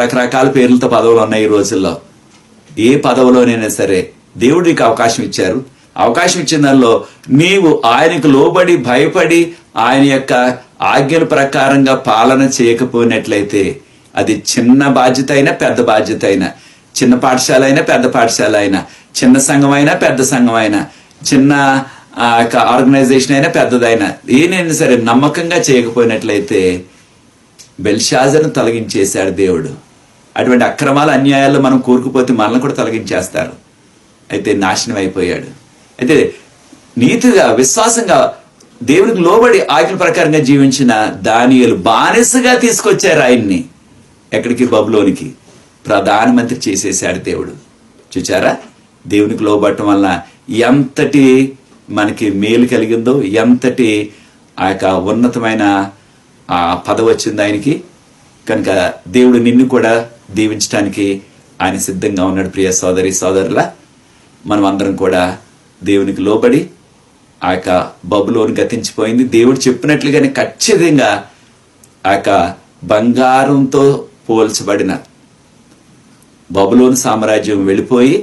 రకరకాల పేర్లతో పదవులు ఉన్నాయి ఈ రోజుల్లో. ఏ పదవిలోనైనా సరే దేవుడు నీకు అవకాశం ఇచ్చారు. అవకాశం ఇచ్చిన దానిలో నీవు ఆయనకు లోబడి భయపడి ఆయన యొక్క ఆజ్ఞల ప్రకారంగా పాలన చేయకపోయినట్లయితే అది చిన్న బాధ్యత అయినా పెద్ద బాధ్యత అయినా, చిన్న పాఠశాల అయినా పెద్ద పాఠశాల అయినా, చిన్న సంఘం అయినా పెద్ద సంఘం అయినా, చిన్న ఆర్గనైజేషన్ అయినా పెద్దదైనా, ఏనైనా సరే నమ్మకంగా చేయకపోయినట్లయితే బెల్షాజర్ను తొలగించేశాడు దేవుడు. అటువంటి అక్రమాలు అన్యాయాల్లో మనం కూరుకుపోతే మనల్ని కూడా తొలగించేస్తారు. అయితే నాశనం అయిపోయాడు. అయితే నీతిగా విశ్వాసంగా దేవునికి లోబడి ఆజ్ఞల ప్రకారంగా జీవించిన దానియేలు బానిసగా తీసుకొచ్చారు ఆయన్ని. ఎక్కడికి? బబులోనికి. ప్రధానమంత్రి చేసేశాడు దేవుడు. చూచారా? దేవునికి లోబడటం వల్ల ఎంతటి మనకి మేలు కలిగిందో, ఎంతటి ఆ యొక్క ఉన్నతమైన ఆ పదవి వచ్చింది ఆయనకి. కనుక దేవుడు నిన్ను కూడా దీవించడానికి ఆయన సిద్ధంగా ఉన్నాడు. ప్రియ సోదరి సోదరుల, మనం అందరం కూడా దేవునికి లోబడి ఆ యొక్క బబులోను గతించిపోయింది. దేవుడు చెప్పినట్లుగానే ఖచ్చితంగా ఆ యొక్క బంగారంతో పోల్చబడిన బబులోను సామ్రాజ్యం వెళ్ళిపోయి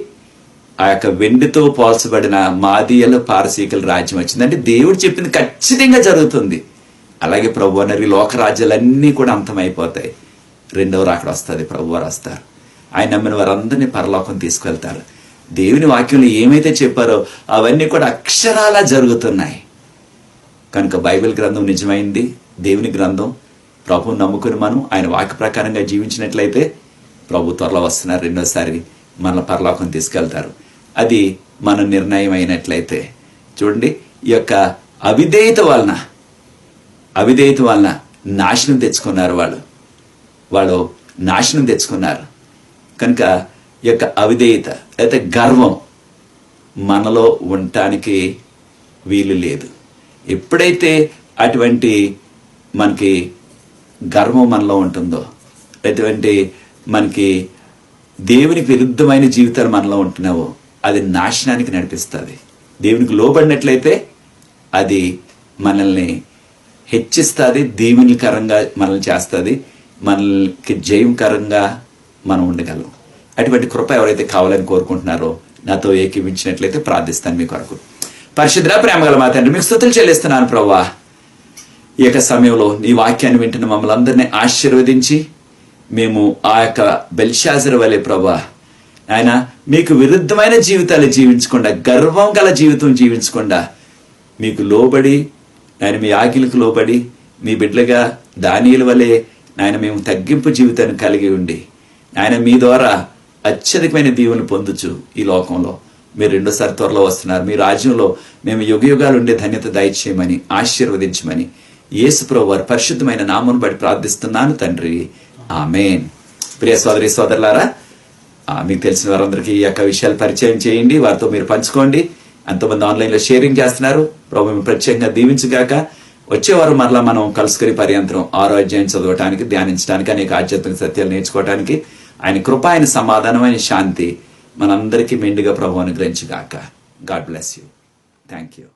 ఆ యొక్క వెండితో పోల్చబడిన మాదీయుల పారసీకుల రాజ్యం వచ్చింది. అంటే దేవుడు చెప్పింది ఖచ్చితంగా జరుగుతుంది. అలాగే ప్రభు అన్నది లోక రాజ్యాలన్నీ కూడా అంతమైపోతాయి. రెండవ రాకడ వస్తుంది, ప్రభు వారు వస్తారు. ఆయన నమ్మిన వారందరినీ పరలోకం తీసుకెళ్తారు. దేవుని వాక్యంలో ఏమైతే చెప్పారో అవన్నీ కూడా అక్షరాలా జరుగుతున్నాయి. కనుక బైబిల్ గ్రంథం నిజమైంది, దేవుని గ్రంథం. ప్రభువుని నమ్ముకుని మనం ఆయన వాక్య ప్రకారంగా జీవించినట్లయితే ప్రభు త్వరలో వస్తున్నారు, రెండోసారి మన పరలోకం తీసుకెళ్తారు. అది మన నిర్ణయం అయినట్లయితే. చూడండి, ఈ యొక్క అవిధేయత వలన నాశనం తెచ్చుకున్నారు. వాళ్ళు నాశనం తెచ్చుకున్నారు. కనుక ఈ యొక్క అవిధేయత అయితే గర్వం మనలో ఉండటానికి వీలు లేదు. ఎప్పుడైతే అటువంటి మనకి గర్వం మనలో ఉంటుందో, అటువంటి మనకి దేవునికి విరుద్ధమైన జీవితాలు మనలో ఉంటున్నావో అది నాశనానికి నడిపిస్తుంది. దేవునికి లోబడినట్లయితే అది మనల్ని హెచ్చిస్తుంది, దీవెనకరంగా మనల్ని చేస్తుంది, మనకి జయంకరంగా మనం ఉండగలం. అటువంటి కృప ఎవరైతే కావాలని కోరుకుంటున్నారో నాతో ఏకీవించినట్లయితే ప్రార్థిస్తాను మీ కొరకు. పరిశుద్ధ ప్రేమగల మా తండ్రి, మీకు స్తుతులు చెల్లిస్తున్నాను ప్రభువా. ఈ యొక్క సమయంలో నీ వాక్యాన్ని వింటున్న మమ్మల్ని అందరినీ ఆశీర్వదించి మేము ఆ యొక్క బెల్షాజరు వలె ప్రభువా ఆయన మీకు విరుద్ధమైన జీవితాలు జీవించకుండా, గర్వం గల జీవితం జీవించకుండా మీకు లోబడి ఆయన మీ ఆజ్ఞలకు లోబడి మీ బిడ్డలుగా దానియేలు వలె ఆయన మేము తగ్గింపు జీవితాన్ని కలిగి ఉండి ఆయన మీ ద్వారా అత్యధికమైన దీవెనలు పొందుచు ఈ లోకంలో మీరు రెండోసారి త్వరలో వస్తున్నారు. మీ రాజ్యంలో మేము యుగయుగాలు ఉండే ధన్యత దయచేయమని ఆశీర్వదించమని యేసు ప్రభువు వారి పరిశుద్ధమైన నామమును బట్టి ప్రార్థిస్తున్నాను తండ్రి, ఆమేన్. ప్రియ సోదరి సోదరులారా, మీకు తెలిసిన వారందరికీ ఈ యొక్క విషయాలు పరిచయం చేయండి, వారితో మీరు పంచుకోండి. ఎంతోమంది ఆన్లైన్లో షేరింగ్ చేస్తున్నారు. ప్రభు మేము ప్రత్యేకంగా దీవించగాక. వచ్చేవారు మరలా మనం కలుసుకుని పర్యంతరం 6వ అధ్యాయం చదవటానికి, ధ్యానించడానికి, అనేక ఆధ్యాత్మిక సత్యాలు నేర్చుకోవడానికి ఆయన కృప, ఆయన సమాధానం, ఆయన శాంతి మనందరికీ మెండుగా ప్రభు అనుగ్రహించుగాక. God bless you. Thank you.